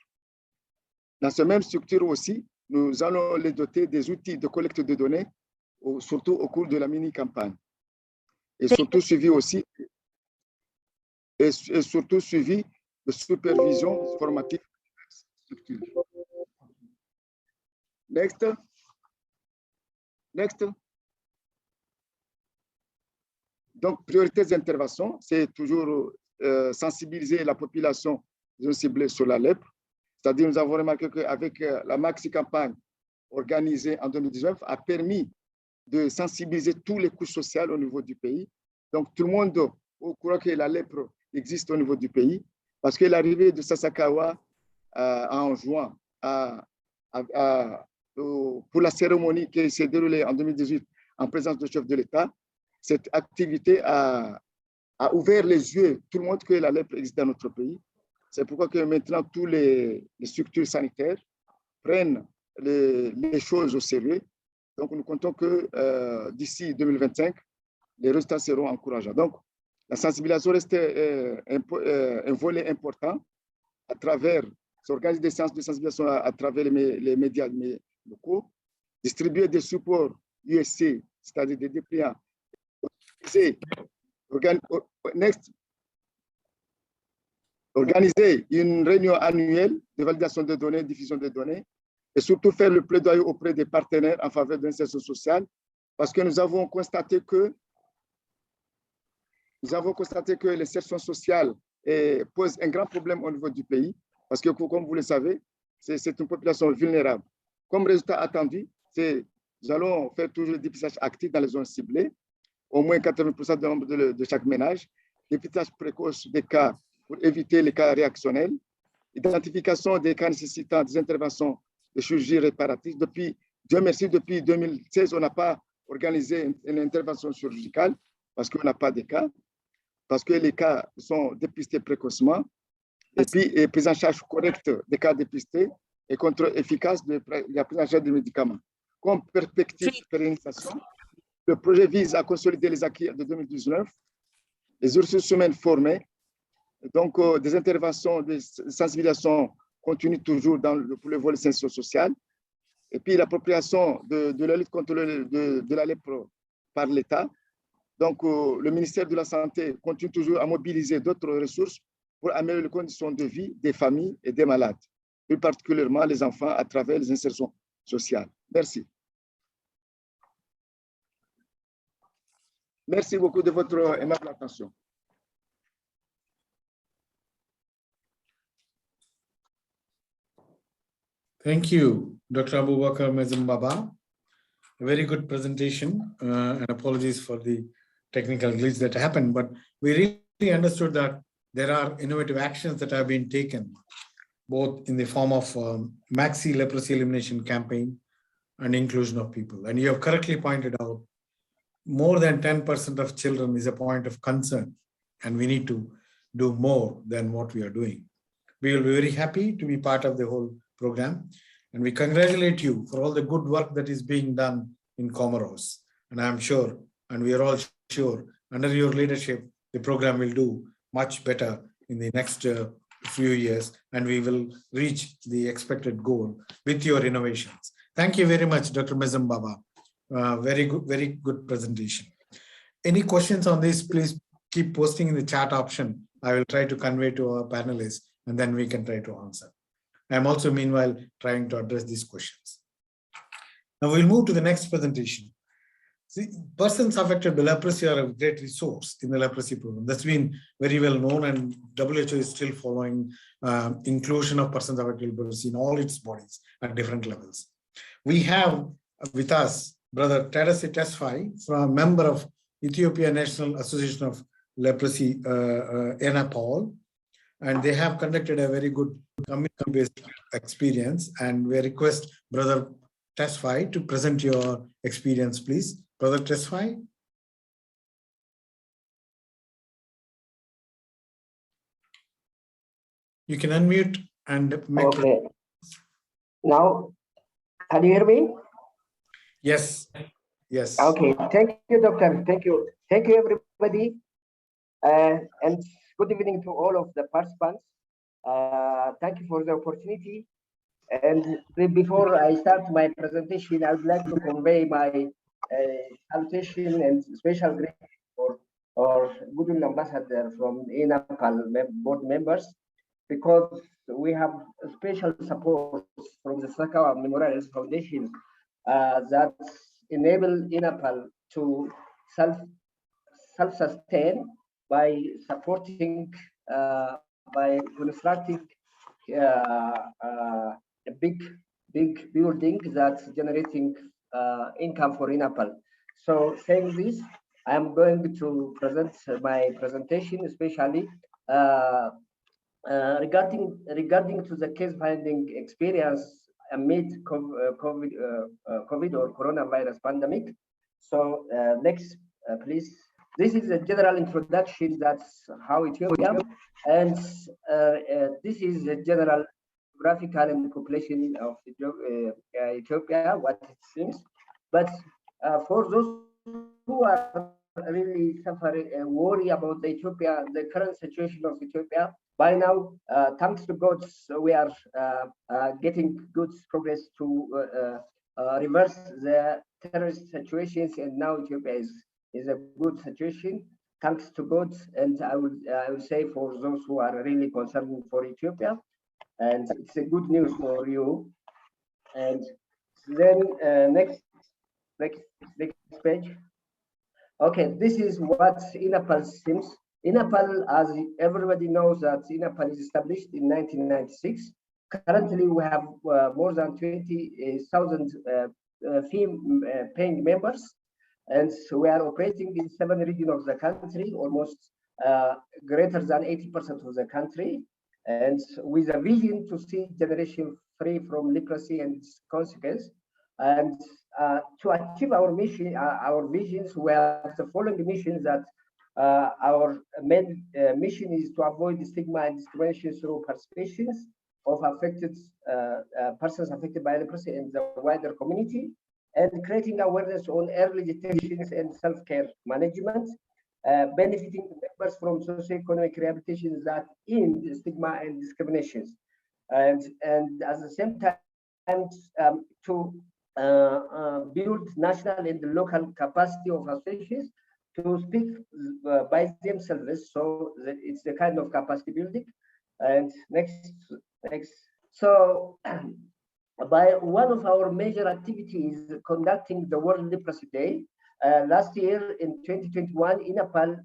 Dans cette même structure aussi, nous allons les doter des outils de collecte de données, surtout au cours de la mini-campagne. Et surtout suivi aussi, de supervision formative. Next. Donc, priorité des interventions, c'est toujours sensibiliser la population ciblée sur la lèpre. C'est-à-dire, nous avons remarqué qu'avec la maxi-campagne organisée en 2019 a permis de sensibiliser tous les couches sociales au niveau du pays. Donc, tout le monde est au courant que la lèpre existe au niveau du pays parce que l'arrivée de Sasakawa en juin pour la cérémonie qui s'est déroulée en 2018 en présence du chef de l'État, cette activité a ouvert les yeux tout le monde que la lèpre existe dans notre pays. C'est pourquoi que maintenant, tous les structures sanitaires prennent les choses au sérieux. Donc, nous comptons que d'ici 2025, les résultats seront encourageants. Donc, la sensibilisation reste un volet important à travers, s'organise des séances de sensibilisation à travers les médias locaux, distribuer des supports USC, c'est-à-dire des dépliants. Organiser une réunion annuelle de validation des données, diffusion des données, et surtout faire le plaidoyer auprès des partenaires en faveur de l'insertion sociale, parce que nous avons constaté que l'insertion sociale pose un grand problème au niveau du pays, parce que, comme vous le savez, c'est une population vulnérable. Comme résultat attendu, nous allons faire toujours le dépistage actif dans les zones ciblées, au moins 80% du nombre de chaque ménage, dépistage précoce des cas pour éviter les cas réactionnels, identification des cas nécessitant des interventions de chirurgie réparatrice. Dieu merci, depuis 2016, on n'a pas organisé une intervention chirurgicale parce qu'on n'a pas de cas, parce que les cas sont dépistés précocement, et puis prise en charge correcte des cas dépistés et contrôle efficace de la prise en charge des médicaments. Comme perspective de pérennisation, le projet vise à consolider les acquis de 2019, les ressources humaines formées, donc des interventions de sensibilisation continuent toujours pour le volet social, et puis l'appropriation de la lutte contre de la lèpre par l'État. Donc, le ministère de la Santé continue toujours à mobiliser d'autres ressources pour améliorer les conditions de vie des familles et des malades, plus particulièrement les enfants à travers les insertions sociales. Merci. Merci beaucoup de votre aimable attention. Thank you, Dr. Abubakar Mezumbaba. A very good presentation, and apologies for the technical glitch that happened, but we really understood that there are innovative actions that have been taken, both in the form of Maxi Leprosy Elimination campaign and inclusion of people. And you have correctly pointed out, more than 10% of children is a point of concern, and we need to do more than what we are doing. We will be very happy to be part of the whole program, and we congratulate you for all the good work that is being done in Comors. And I'm sure, and we are all sure, under your leadership, the program will do much better in the next few years, and we will reach the expected goal with your innovations. Thank you very much, Dr. Mezumbaba. Very good presentation. Any questions on this, please keep posting in the chat option. I will try to convey to our panelists, and then we can try to answer. I'm also meanwhile trying to address these questions. Now we'll move to the next presentation. See, persons affected by leprosy are a great resource in the leprosy program. That's been very well known, and WHO is still following inclusion of persons affected by leprosy in all its bodies at different levels. We have with us Brother Tadesse Tesfaye, from member of Ethiopian National Association of Leprosy, ENAPAL, and they have conducted a very good community-based experience, and we request Brother Tesfaye to present your experience, please. Brother Tesfaye. You can unmute and make. Okay. Now, can you hear me? Yes. Yes. Okay. Thank you, Doctor. Thank you. Thank you, everybody. And good evening to all of the participants. Thank you for the opportunity. And before I start my presentation, I would like to convey my salutation and special greeting for our Goodwill Ambassador from ENAPAL board members, because we have special support from the Sasakawa Memorial Foundation that enable ENAPAL to self-sustain by supporting, by constructing a big building that's generating income for ENAPAL. So saying this, I am going to present my presentation, especially regarding to the case finding experience amid COVID or coronavirus pandemic. So next, please. This is a general introduction. That's how Ethiopia, and this is a general graphical and population of Ethiopia, what it seems. But for those who are really suffering and worry about the current situation of Ethiopia, by now, thanks to God, we are getting good progress to reverse the terrorist situations, and now Ethiopia is a good situation, thanks to God. And I would say for those who are really concerned for Ethiopia, and it's a good news for you. And then next page. Okay, this is what ENAPAL seems. ENAPAL, as everybody knows, that ENAPAL is established in 1996. Currently, we have more than 20,000 paying members, and so we are operating in 7 regions of the country, almost greater than 80% of the country, and with a vision to see generation free from leprosy and its consequence. And to achieve our mission, our visions were the following missions that our main mission is to avoid the stigma and discrimination through participations of affected persons affected by leprosy in the wider community, and creating awareness on early detections and self-care management, benefiting members from socioeconomic rehabilitation that end stigma and discriminations, and at the same time to build national and local capacity of associations to speak by themselves. So it's the kind of capacity building. And next. So by one of our major activities conducting the World Leprosy Day. Last year in 2021, ENAPAL,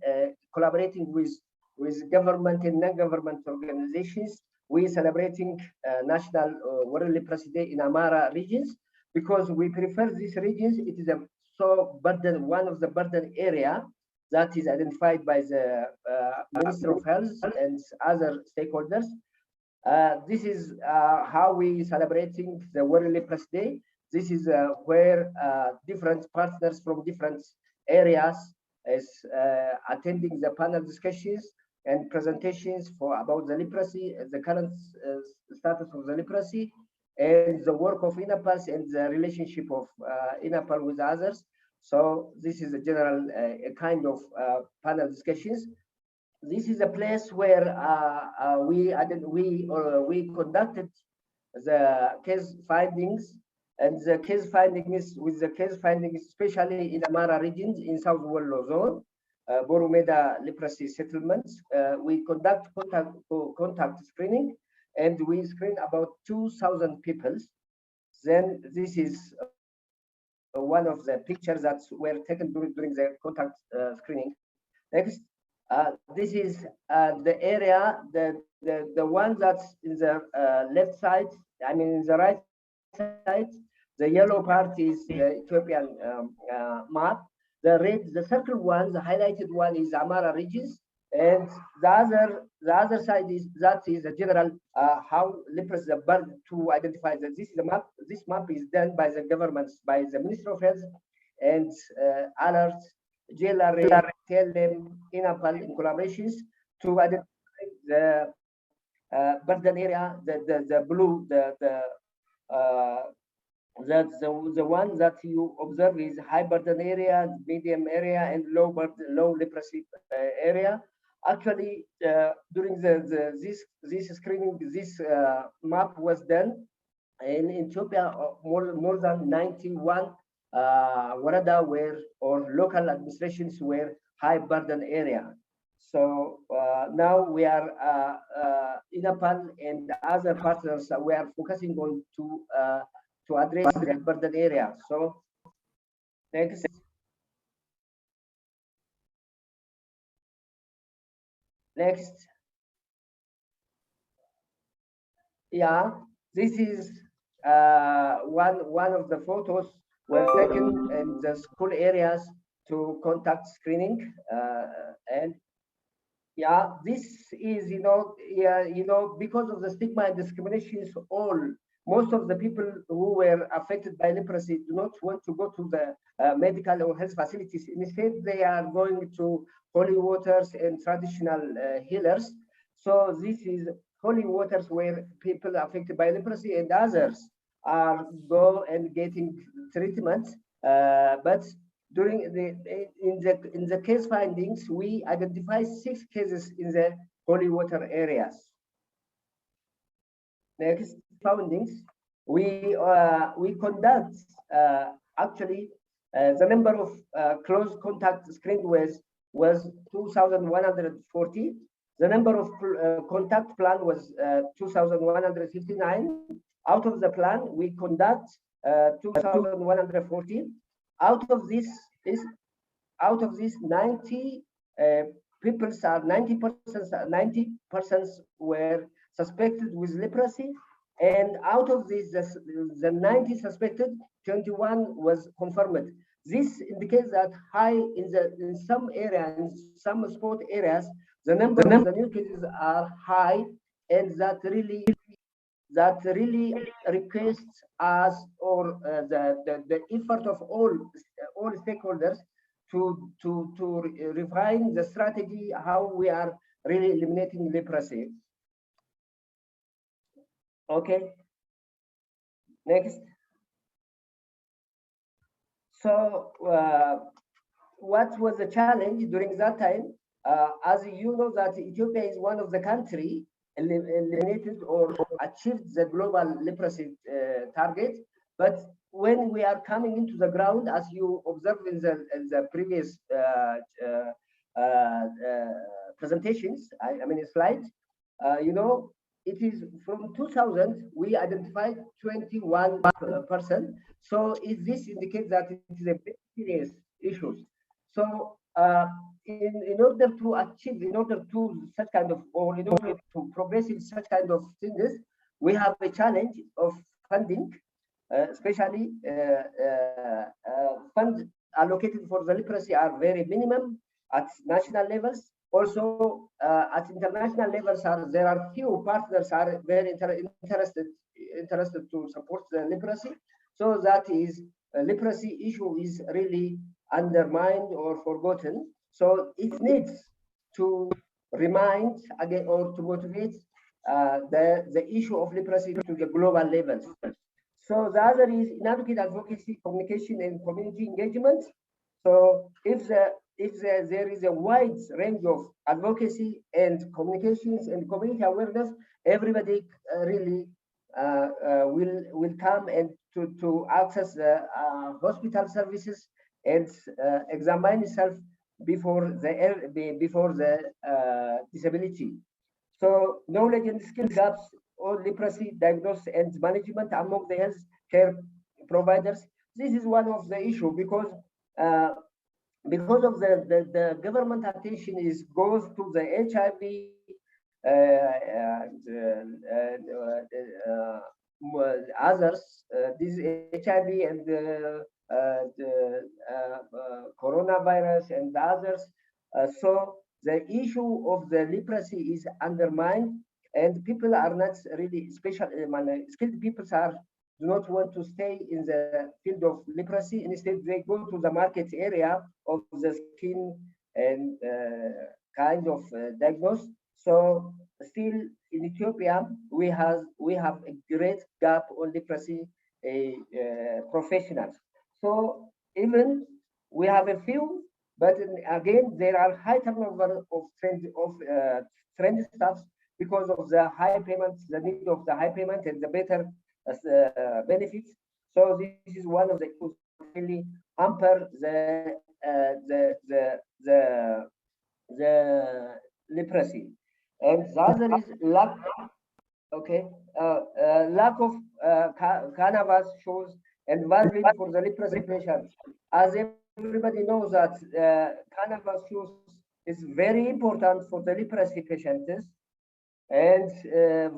collaborating with government and non-government organizations, we celebrating National World Leprosy Day in Amara regions, because we prefer these regions. It is one of the burden area that is identified by the Minister of Health and other stakeholders. This is how we celebrating the World Leprosy Day. This is where different partners from different areas is attending the panel discussions and presentations about the leprosy, the current status of the leprosy, and the work of ENAPAL and the relationship of ENAPAL with others. So this is a general kind of panel discussions. This is a place where we conducted the case findings, and the case findings especially in Amara regions in South Wallo zone, Borumeda leprosy settlements. We conduct contact screening, and we screen about 2,000 people. Then this is one of the pictures that were taken during the contact screening. Next. This is the area, the one that's in the left side, I mean in the right side. The yellow part is the Ethiopian map. The circle one, the highlighted one, is Amara regions, and the other side is a general how leprosy to identify that this is a map. This map is done by the governments, by the Ministry of Health and alerts. JLR, tell them ENAPAL in collaborations to identify the burden area, the blue, the one that you observe is high burden area, medium area, and low leprosy area. Actually, during this screening, this map was done in Ethiopia. More than 91 warada or local administrations were high burden area. So now we are ENAPAL and other partners. We are focusing on to address the burden area. So next. Yeah, this is one of the photos were taken in the school areas to contact screening, and yeah, this is because of the stigma and discriminations, most of the people who were affected by leprosy do not want to go to the medical or health facilities. Instead, they are going to holy waters and traditional healers. So this is holy waters where people affected by leprosy and others are go and getting treatment. But during in the case findings, we identify 6 cases in the holy water areas. Next findings. we conduct actually the number of close contact screened was 2,140. The number of contact plan was 2,159. Out of the plan, we conduct 2,114. Out of this 90 people are 90% were suspected with leprosy, and out of this, the 90 suspected, 21 was confirmed. This indicates that in some areas, in some spot areas, the number of the new cases are high, and that really requests us, or the effort of all stakeholders to refine the strategy how we are really eliminating leprosy. Okay, next. So what was the challenge during that time? As you know, that Ethiopia is one of the countries eliminated or achieved the global leprosy target. But when we are coming into the ground, as you observed in the previous presentations, I mean slides, you know, it is from 2000 we identified 21%. So this indicates that it is a very serious issue. So in order to achieve, in order to such kind of, or in order to progress in such kind of things, we have a challenge of funding, especially funds allocated for the leprosy are very minimum at national levels. Also, at international levels, there are few partners are very interested to support the leprosy. So that is leprosy issue is really undermined or forgotten. So it needs to remind again or to motivate the issue of leprosy to the global levels. So the other is inadequate advocacy, communication, and community engagement. So if there is a wide range of advocacy and communications and community awareness, everybody really will come and to access the hospital services and examine itself before the disability. So knowledge and skill gaps or leprosy diagnosis and management among the health care providers. This is one of the issue because of the government attention goes to the HIV, others, this HIV and the coronavirus and the others. So the issue of the leprosy is undermined, and people are not really skilled people do not want to stay in the field of leprosy. Instead, they go to the market area of the skin and kind of diagnose. So still in Ethiopia, we have a great gap on leprosy professionals. So even we have a few, but again, there are high turnover of trained staff because of the high payments, the need of the high payment and the better benefits. So this is one of the issues really hamper the leprosy. And the other is lack. Okay, lack of cannabis shows and Vaseline for the leprosy patients. As everybody knows that cannabis use is very important for the leprosy patients, and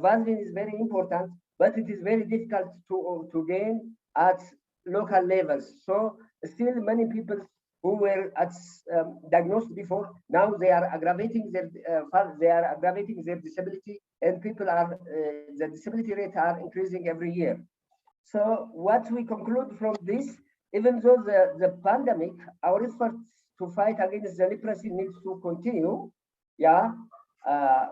Vaseline is very important, but it is very difficult to gain at local levels. So still many people who were diagnosed before, now they are aggravating their disability, and people are the disability rate are increasing every year. So what we conclude from this, even though the pandemic, our efforts to fight against the leprosy needs to continue. Yeah,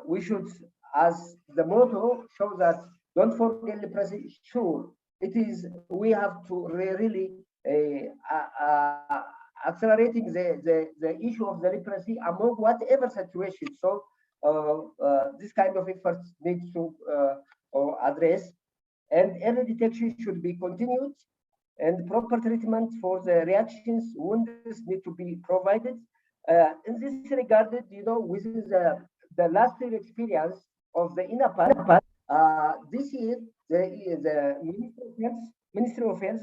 we should, as the motto shows that, don't forget leprosy. Sure, it is. We have to really accelerating the issue of the leprosy among whatever situation. So this kind of efforts needs to address. and early detection should be continued, and proper treatment for the reactions wounds need to be provided. In this regard, within the last year experience of the ENAPAL, this year the Ministry of Health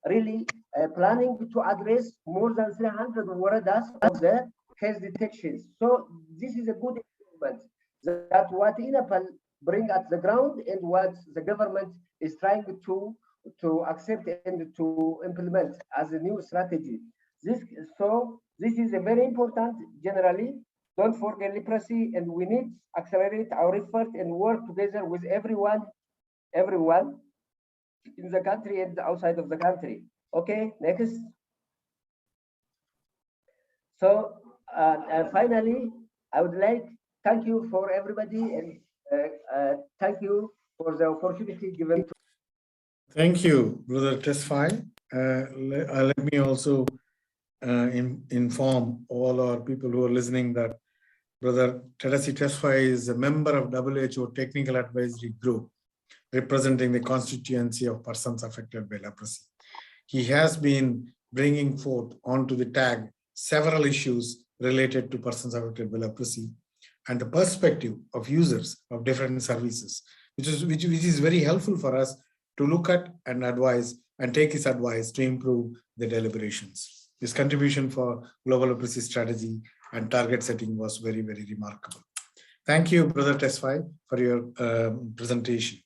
really planning to address more than 300 waradas of the case detections. So this is a good improvement that what ENAPAL bring at the ground and what the government is trying to accept and to implement as a new strategy. This is a very important generally. Don't forget leprosy, and we need to accelerate our effort and work together with everyone in the country and outside of the country. Okay, next. So finally, I would like thank you for everybody, and thank you for the opportunity given to. Thank you, Brother Tesfaye. Let me also inform all our people who are listening that Brother Tedesi Tesfaye is a member of WHO Technical Advisory Group representing the constituency of persons affected by leprosy. He has been bringing forth onto the tag several issues related to persons affected by leprosy and the perspective of users of different services, which is very helpful for us to look at and advise and take his advice to improve the deliberations. His contribution for global leprosy strategy and target setting was very, very remarkable. Thank you, Brother Tesfaye, for your presentation.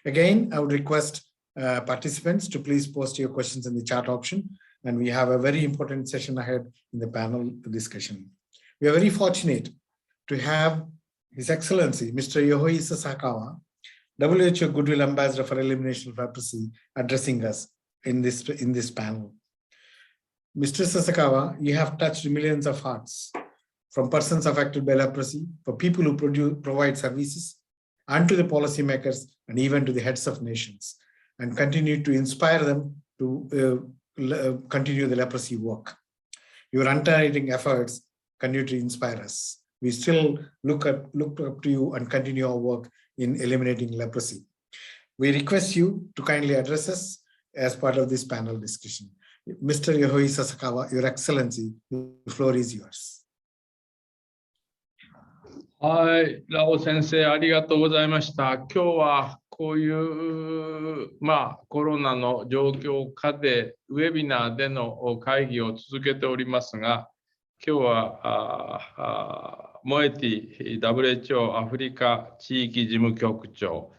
Again, I would request participants to please post your questions in the chat option, and we have a very important session ahead in the panel discussion. We are very fortunate to have His Excellency, Mr. Yohei Sasakawa, WHO Goodwill Ambassador for Elimination of Leprosy, addressing us in this panel. Mr. Sasakawa, you have touched millions of hearts, from persons affected by leprosy, for people who provide services, and to the policymakers, and even to the heads of nations, and continue to inspire them to continue the leprosy work. Your untiring efforts continue to inspire us. We still look up to you and continue our work in eliminating leprosy. We request you to kindly address us as part of this panel discussion. Mr. Yohei Sasakawa, Your Excellency, the floor is yours. はい、ラオ先生、ありがとうございました。今日はこういう、コロナの状況下で、ウェビナーでの会議を続けておりますが、今日はモエティ WHO アフリカ地域事務局長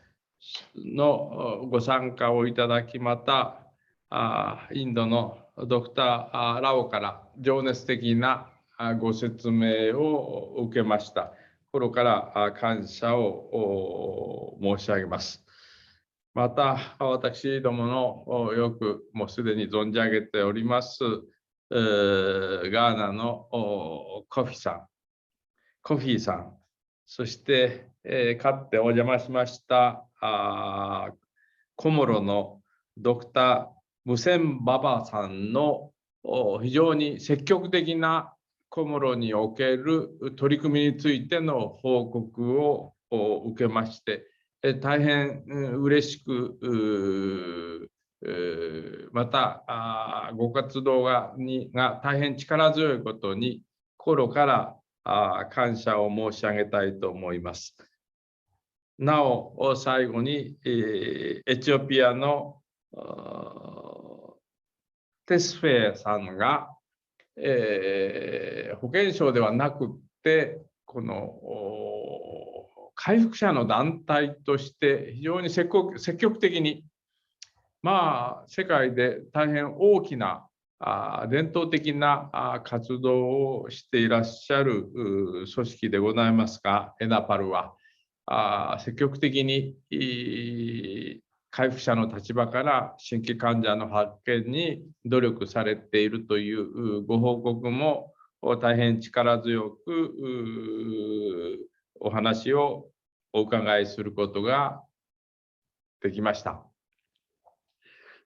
のご参加をいただき、またインドのドクター・ラオから情熱的なご説明を受けました。心から感謝を申し上げます。また私どものよくもうすでに存じ上げておりますガーナのコフィーさん、そしてかつてお邪魔しましたコモロのドクター・ムセンババさんの非常に積極的なコモロにおける取り組みについての報告を受けまして、大変嬉しく、またご活動が大変力強いことに心から感謝を申し上げたいと思います。なお最後にエチオピアのテスフェーさんが保健省ではなくってこの回復者の団体として非常に積極的に世界で大変大きな伝統的な活動をしていらっしゃる組織でございますが、エナパルは積極的に回復者の立場から新規患者の発見に努力されているというご報告も大変力強くお話をお伺いすることができました。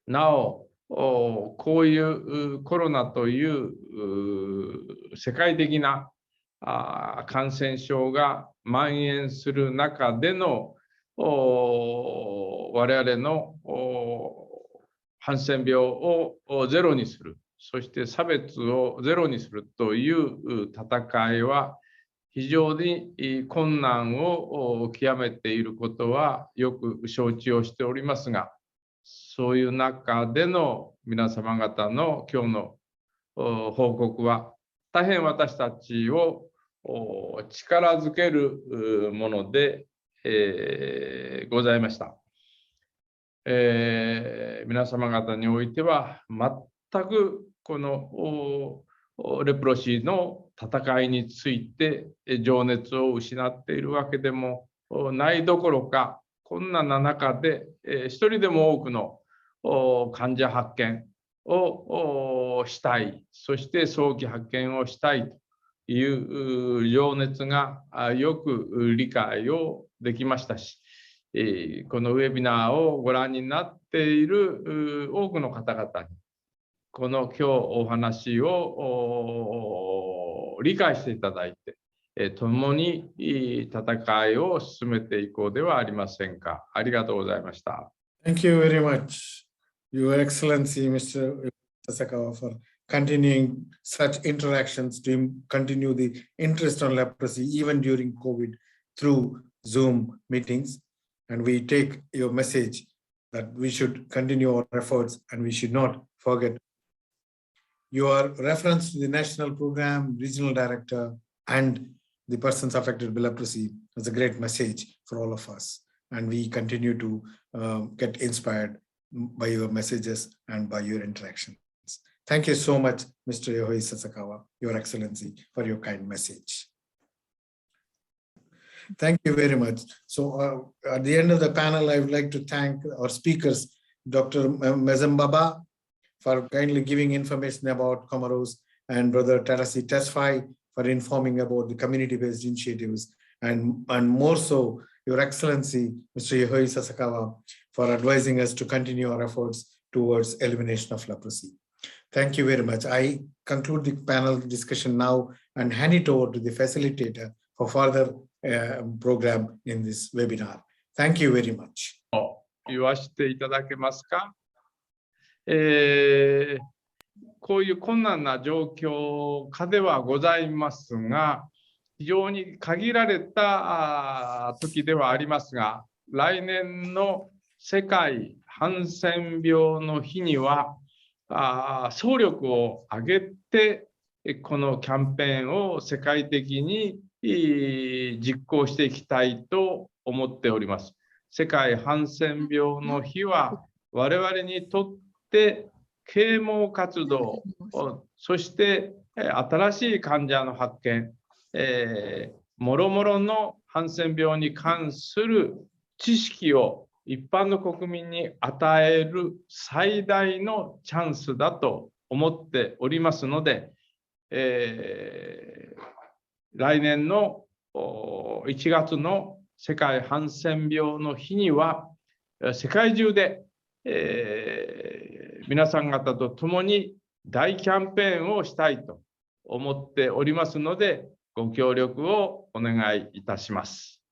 なお、こういうコロナという世界的な感染症が蔓延する中での我我々のハンセン病をゼロにする、そして差別をゼロにするという戦いは非常に困難を極めていることはよく承知をしておりますが、そういう中での皆様方の今日の報告は大変私たちを力づけるものでございました。皆様方においては全くこのレプロシーの戦いについて情熱を失っているわけでもないどころか、困難な中で一人でも多くの患者発見をしたい、そして早期発見をしたいという情熱がよく理解をできましたし、このウェビナーをご覧になっている多くの方々にこの今日お話を理解していただいて、共に戦いを進めていこうではありませんか。ありがとうございました。Thank you very much, Your Excellency, Mr. Sasakawa, for continuing such interactions to continue the interest on leprosy even during COVID through Zoom meetings. And we take your message that we should continue our efforts and we should not forget. Your reference to the national program, regional director, and the persons affected by leprosy is a great message for all of us. And we continue to get inspired by your messages and by your interactions. Thank you so much, Mr. Yohei Sasakawa, Your Excellency, for your kind message. Thank you very much. So at the end of the panel, I would like to thank our speakers, Dr. Mezembaba, for kindly giving information about Comors, and Brother Tarasi Tesfai for informing about the community-based initiatives, and more so, Your Excellency, Mr. Yohei Sasakawa, for advising us to continue our efforts towards elimination of leprosy. Thank you very much. I conclude the panel discussion now and hand it over to the facilitator for further program in this webinar. Thank you very much. 言わせていただけますか。こういう困難な状況下ではございますが、非常に限られた時ではありますが、来年の世界ハンセン病の日には総力を挙げてこのキャンペーンを世界的に実行していきたいと思っております。世界ハンセン病の日は我々にとって啓蒙活動、そして新しい患者の発見、もろもろのハンセン病に関する知識を一般の国民に与える最大のチャンスだと思っておりますので、来年の1月の世界ハンセン病の日には世界中で、皆さん方と共に大キャンペーンをしたいと思っておりますので、ご協力をお願いいたします。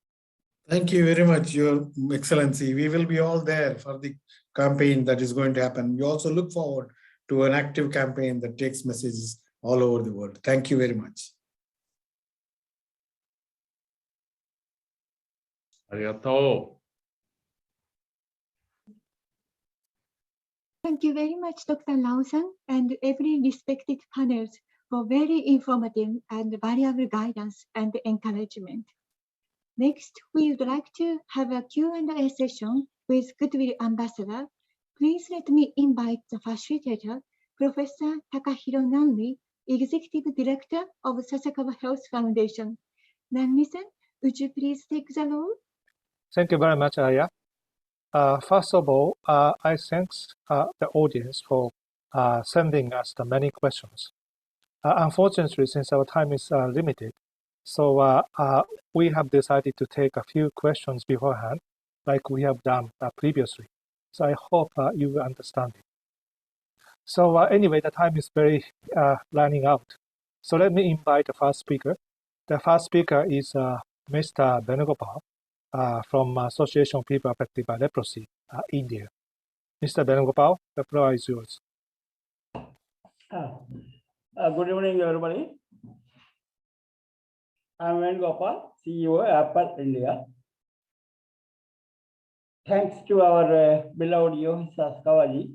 Thank you very much, Your Excellency. We will be all there for the campaign that is going to happen. We also look forward to an active campaign that takes messages all over the world. Thank you very much. ありがとう。Thank you very much, Dr. Lao-san, and every respected panels for very informative and valuable guidance and encouragement. Next, we would like to have a Q&A session with Goodwill Ambassador. Please let me invite the facilitator, Professor Takahiro Nanri, Executive Director of Sasakawa Health Foundation. Nanri-san, would you please take the role? Thank you very much, Aya. First of all, I thank the audience for sending us the many questions. Unfortunately, since our time is limited, so we have decided to take a few questions beforehand, like we have done previously. So I hope you will understand it. So anyway, the time is very running out. So let me invite the first speaker. The first speaker is Mr. Benegopal from Association of People Affected by Leprosy, India. Mr. Benugopal, the floor is yours. Good evening, everybody. I'm Benugopal, CEO ENAPAL India. Thanks to our beloved Yogi Sasakawa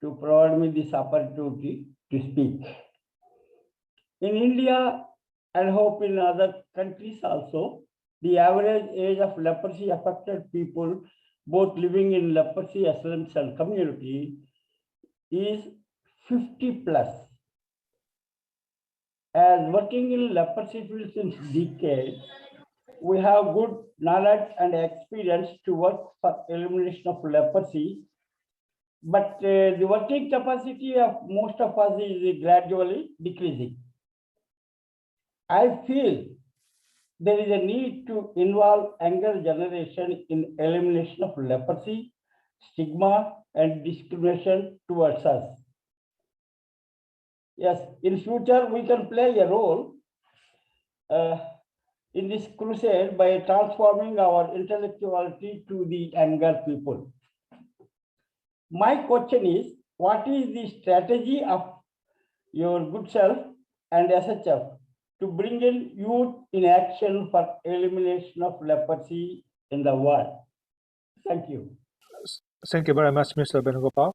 to provide me this opportunity to speak. In India, and hope in other countries also, the average age of leprosy affected people, both living in leprosy asylum cell community, is 50 plus. As working in leprosy field since decades, we have good knowledge and experience to work for elimination of leprosy, but the working capacity of most of us is gradually decreasing. I feel there is a need to involve younger generation in elimination of leprosy, stigma, and discrimination towards us. Yes, in future we can play a role in this crusade by transforming our intellectuality to the younger people. My question is, what is the strategy of your good self and SHF to bring in youth in action for elimination of leprosy in the world? Thank you. Thank you very much, Mr. Benugopal.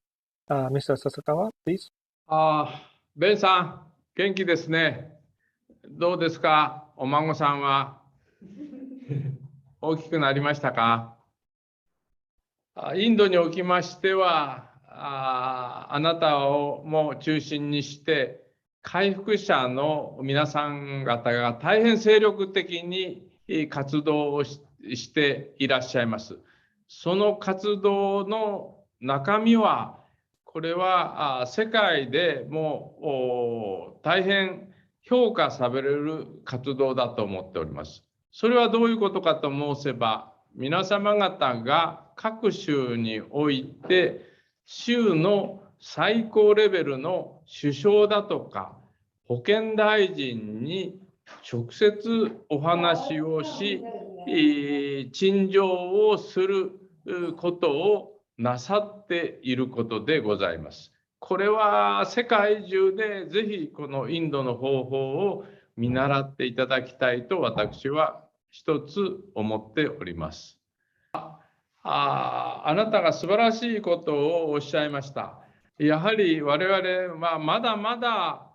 Mr. Sasakawa, please. ベンさん、元気ですね。どうですか、お孫さんは。大きくなりましたか。インドにおきましては、あなたをも中心にして、回復者の皆さん方が大変精力的に活動をしていらっしゃいます。その活動の中身は、これは世界でも大変評価される活動だと思っております。それはどういうことかと申せば、皆様方が各州において、州の最高レベルの首相だとか保健大臣に直接お話をし、陳情をすることをなさっていることでございます。これは世界中でぜひこのインドの方法を見習っていただきたいと私は一つ思っております。あなたが素晴らしいことをおっしゃいました。やはり我々はまだまだ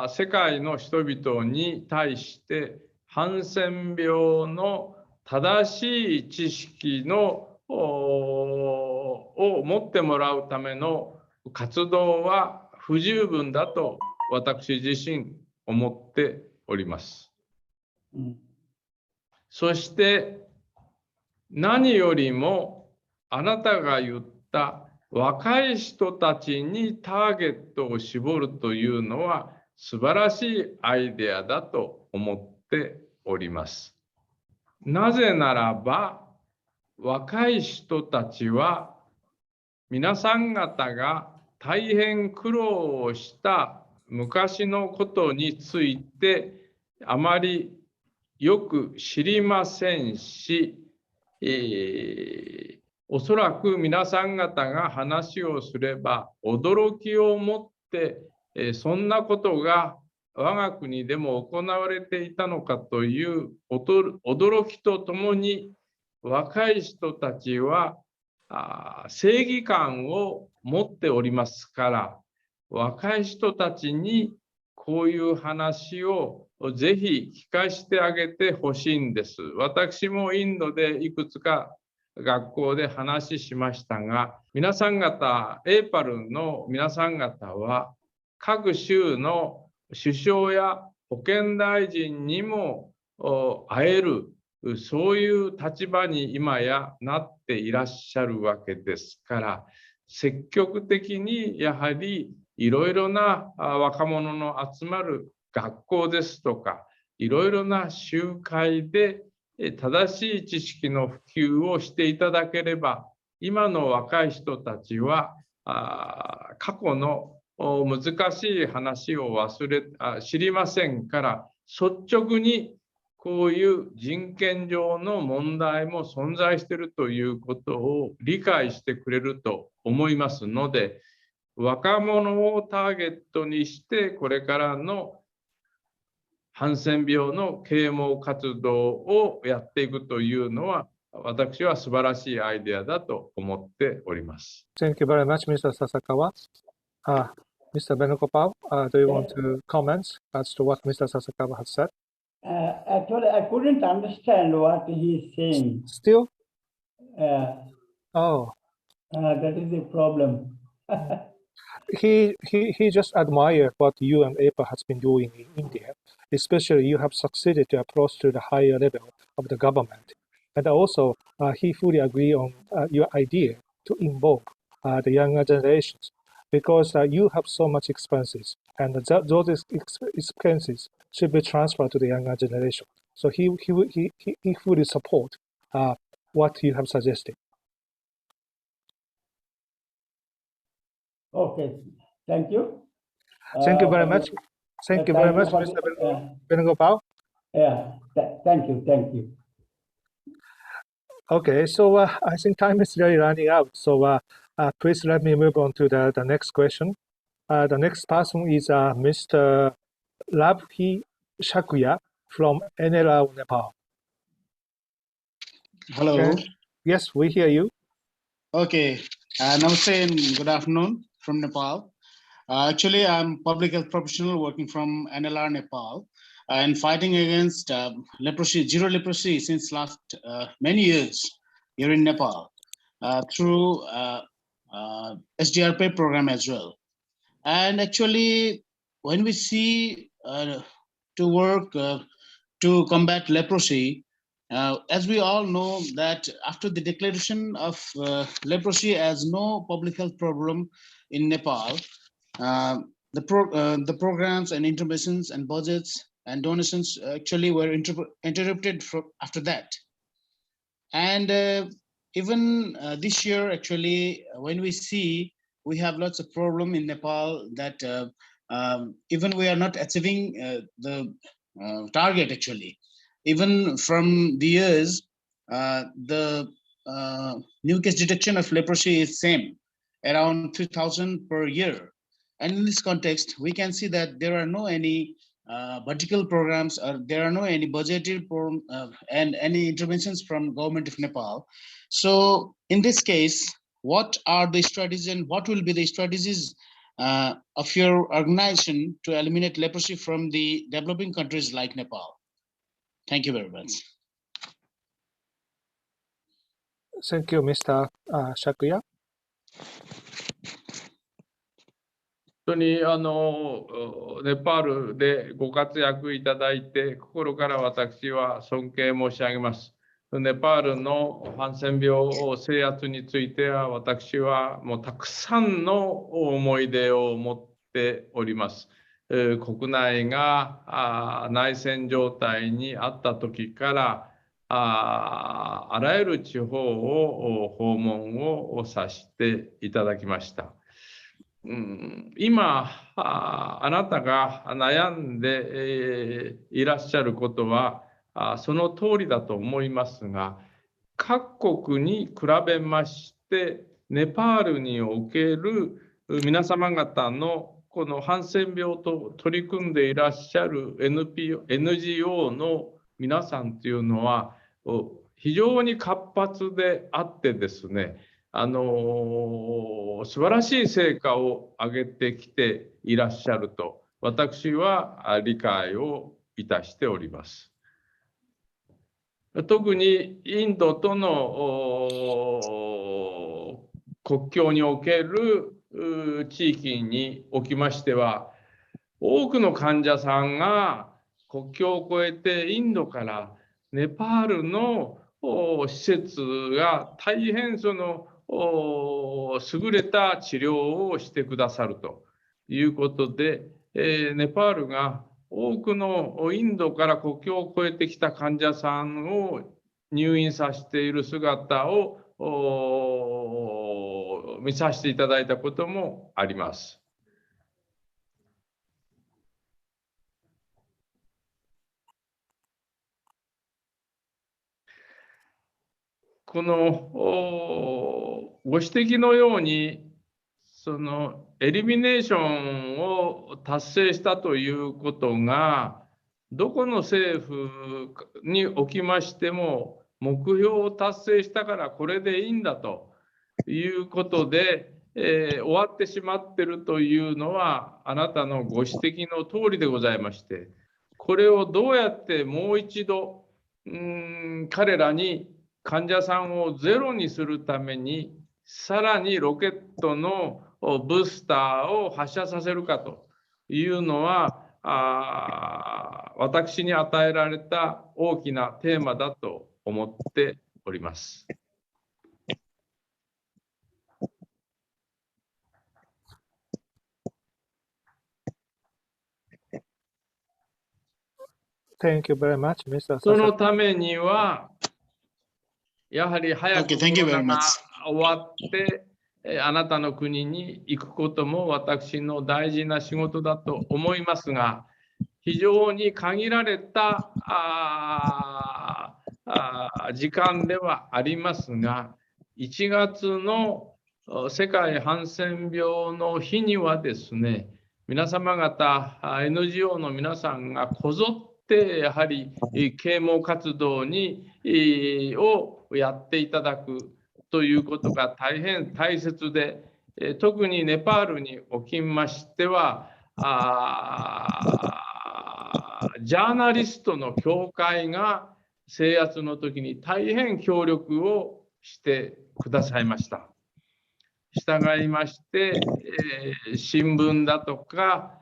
世界の人々に対してハンセン病の正しい知識を持ってもらうための活動は不十分だと私自身思っております。そして何よりもあなたが言った若い人たちにターゲットを絞るというのは素晴らしいアイデアだと思っております。なぜならば若い人たちは皆さん方が大変苦労をした昔のことについてあまりよく知りませんし、おそらく皆さん方が話をすれば驚きを持ってそんなことが我が国でも行われていたのかという驚きとともに若い人たちは正義感を持っておりますから若い人たちにこういう話をぜひ聞かせてあげてほしいんです。私もインドでいくつか学校で話しましたが、皆さん方、エーパルの皆さん方は各州の首相や保健大臣にも会える、そういう立場に今やなっていらっしゃるわけですから、積極的にやはりいろいろな若者の集まる学校ですとか、いろいろな集会で正しい知識の普及をしていただければ、今の若い人たちは過去の難しい話を知りませんから、率直にこういう人権上の問題も存在しているということを理解してくれると思いますので、若者をターゲットにしてこれからのハンセン病の啓蒙活動をやっていくというのは、私は素晴らしいアイデアだと思っております。Thank you very much, Mr. Sasakawa. Mr. Benokopal, do you want to comment as to what Mr. Sasakawa has said? Actually, I couldn't understand what he is saying. Still? Oh. That is the problem. He just admired what you and EPA has been doing in India. Especially, you have succeeded to approach to the higher level of the government. And also, he fully agree on your idea to involve the younger generations, because you have so much expenses, and those expenses should be transferred to the younger generation. So he fully support what you have suggested. Okay, thank you. Thank you very much. Thank you very much, Mr. Benogopal. Yeah, thank you. Okay, so I think time is really running out. So please let me move on to the next question. The next person is Mr. Labhi Shakuya from NLR, Nepal. Hello. Yes, we hear you. Okay. Namaste and good afternoon from Nepal. Actually, I'm public health professional working from NLR Nepal and fighting against leprosy, zero leprosy since last many years here in Nepal through SDRP program as well. And actually, when we see to work to combat leprosy, as we all know that after the declaration of leprosy as no public health problem in Nepal, the programs and interventions and budgets and donations actually were interrupted after that. And even this year, actually, when we see, we have lots of problem in Nepal that even we are not achieving the target actually. Even from the years, the new case detection of leprosy is same, around 3,000 per year. And in this context, we can see that there are no any vertical programs, or there are no any budgeted and any interventions from government of Nepal. So in this case, what are the strategies and what will be the strategies of your organization to eliminate leprosy from the developing countries like Nepal? Thank you very much. Thank you, Mr. Shakuya. 本当にネパールでご活躍いただいて、心から私は尊敬申し上げます。ネパールのハンセン病制圧については、私はもうたくさんの思い出を持っております。国内が内戦状態にあった時から、あらゆる地方を訪問をさせていただきました。今あなたが悩んでいらっしゃることはその通りだと思いますが、各国に比べましてネパールにおける皆様方のこのハンセン病と取り組んでいらっしゃる NGO の皆さんというのは非常に活発であってですね、素晴らしい成果を上げてきていらっしゃると私は理解をいたしております。特にインドとの国境における地域におきましては、多くの患者さんが国境を越えてインドからネパールの施設が大変優れた治療をしてくださるということで、ネパールが多くのインドから国境を越えてきた患者さんを入院させている姿を見させていただいたこともあります。このご指摘のように、そのエリミネーションを達成したということが、どこの政府におきましても、目標を達成したからこれでいいんだということで、終わってしまっているというのは、あなたのご指摘の通りでございまして、これをどうやってもう一度、彼らに患者さんをゼロにするために、さらにロケットのブースターを発射させるかというのは、私に与えられた大きなテーマだと思っております。Thank you very much, Mr. その Sasakawa. ためには、やはり早く Okay, thank you コロ very ナが much. 終わって、あなたの国に行くことも私の大事な仕事だと思いますが、非常に限られた時間ではありますが、1月の世界ハンセン病の日にはですね、皆様方、NGO の皆さんがこぞってやはり啓蒙活動をやっていただくということが大変大切で、特にネパールにおきましては、ジャーナリストの協会が制圧の時に大変協力をしてくださいました。従いまして、新聞だとか、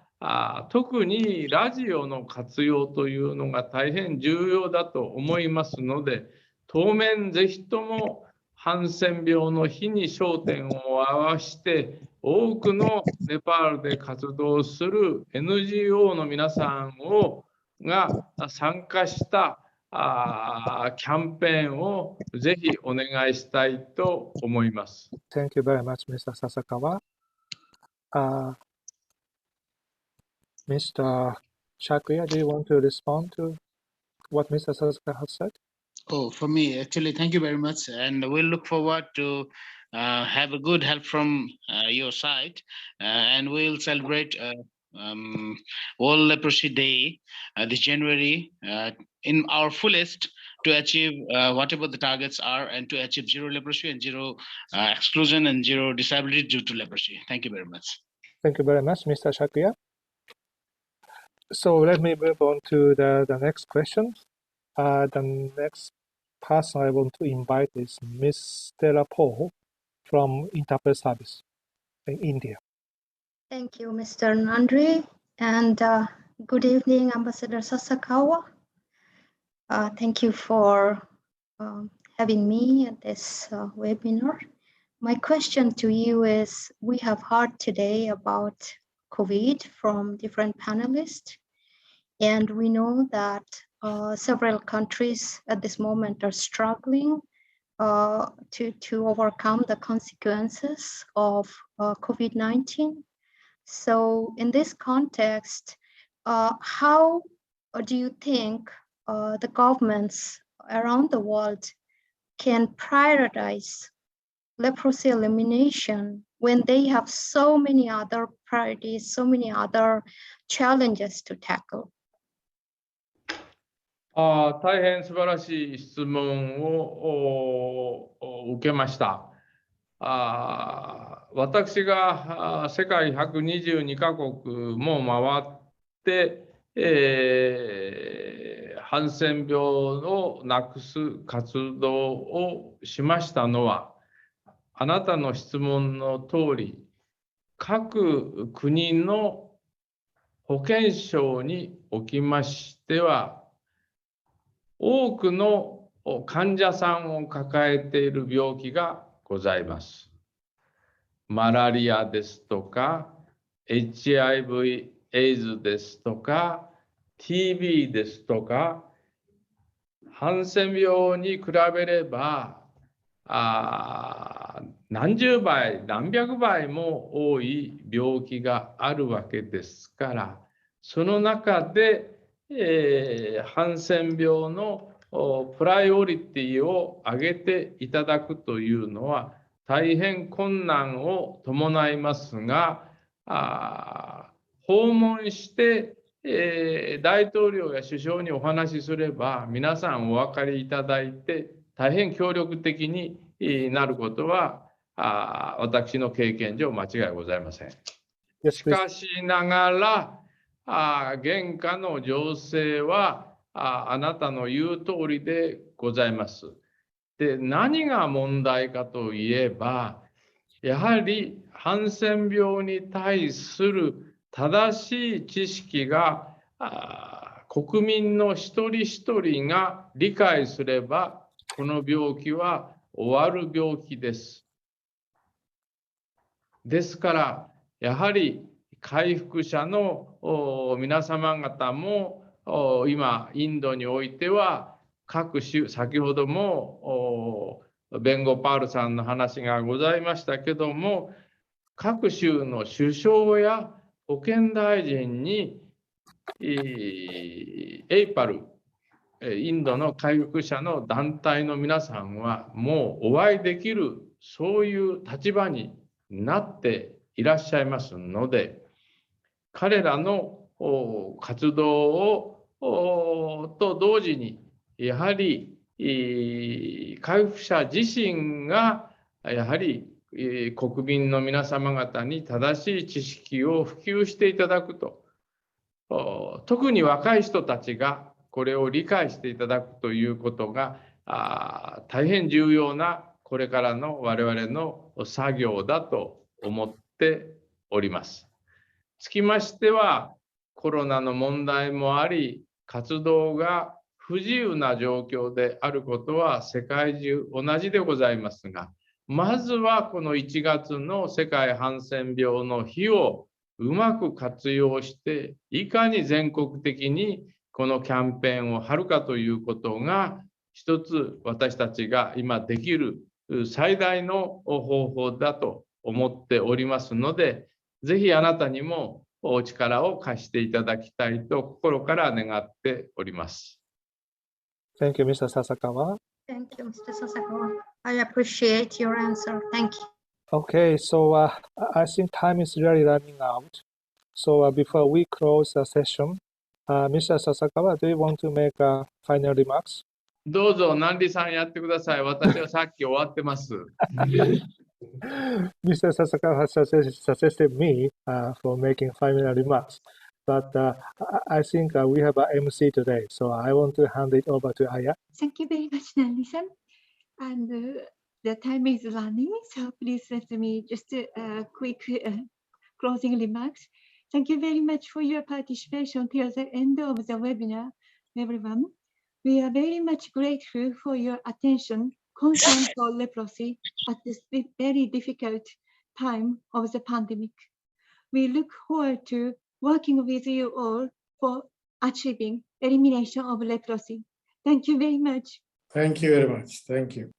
特にラジオの活用というのが大変重要だと思いますので、当面ぜひともハンセン病の日に焦点を合わせて、多くのネパールで活動する NGO の皆さんが参加したキャンペーンをぜひお願いしたいと思います。Thank you very much, Mr. Sasakawa. Mr. Shakya, do you want to respond to what Mr. Sasakawa has said? Oh, for me, actually, thank you very much. And we'll look forward to have a good help from your side. And we'll celebrate World Leprosy Day this January in our fullest to achieve whatever the targets are and to achieve zero leprosy and zero exclusion and zero disability due to leprosy. Thank you very much. Thank you very much, Mr. Shakya. So let me move on to the next question. The next person I want to invite is Ms. Stella Paul from ENAPAL Service in India. Thank you, Mr. Nandri, and good evening, Ambassador Sasakawa. Thank you for having me at this webinar. My question to you is, we have heard today about COVID from different panelists, and we know that several countries at this moment are struggling to overcome the consequences of COVID-19. So in this context, how do you think the governments around the world can prioritize leprosy elimination when they have so many other priorities, so many other challenges to tackle? 大変素晴らしい質問を受けました。私が世界122カ国も回って、ハンセン病をなくす活動をしましたのは、あなたの質問の通り、各国の保健省におきましては、多くの患者さんを抱えている病気がございます。マラリアですとか、HIV、エイズですとか、TB ですとか、ハンセン病に比べれば、何十倍、何百倍も多い病気があるわけですから、その中で、ハンセン病のプライオリティを上げていただくというのは大変困難を伴いますが、訪問して、大統領や首相にお話しすれば皆さんお分かりいただいて大変協力的になることは私の経験上間違いございません。しかしながら現下の情勢はあなたの言う通りでございます。で、何が問題かといえば、やはりハンセン病に対する正しい知識が国民の一人一人が理解すれば、この病気は終わる病気です。ですから、やはり回復者の皆様方も今、インドにおいては各州、先ほども弁護パールさんの話がございましたけども、各州の首相や保健大臣にENAPAL、インドの回復者の団体の皆さんはもうお会いできる、そういう立場になっていらっしゃいますので、彼らの活動と同時に、やはり回復者自身がやはり国民の皆様方に正しい知識を普及していただくと、特に若い人たちがこれを理解していただくということが大変重要なこれからの我々の作業だと思っております。つきましては、コロナの問題もあり、活動が不自由な状況であることは世界中同じでございますが、まずはこの1月の世界ハンセン病の日をうまく活用して、いかに全国的にこのキャンペーンを張るかということが、一つ私たちが今できる最大の方法だと思っておりますので、ぜひあなたにもお力を貸していただきたいと心から願っております。Thank you, Mr. Sasakawa. Thank you, Mr. Sasakawa. I appreciate your answer. Thank you. Okay, so I think time is really running out. So before we close the session, Mr. Sasakawa, do you want to make final remarks? どうぞ、南里さんやってください。私はさっき終わってます。Mr. Sasakawa has suggested me for making final remarks, but I think we have an MC today, so I want to hand it over to Aya. Thank you very much, Nandi-san. And the time is running, so please let me just quick closing remarks. Thank you very much for your participation till the end of the webinar, everyone. We are very much grateful for your attention, concern for leprosy at this very difficult time of the pandemic. We look forward to working with you all for achieving elimination of leprosy. Thank you very much. Thank you very much. Thank you.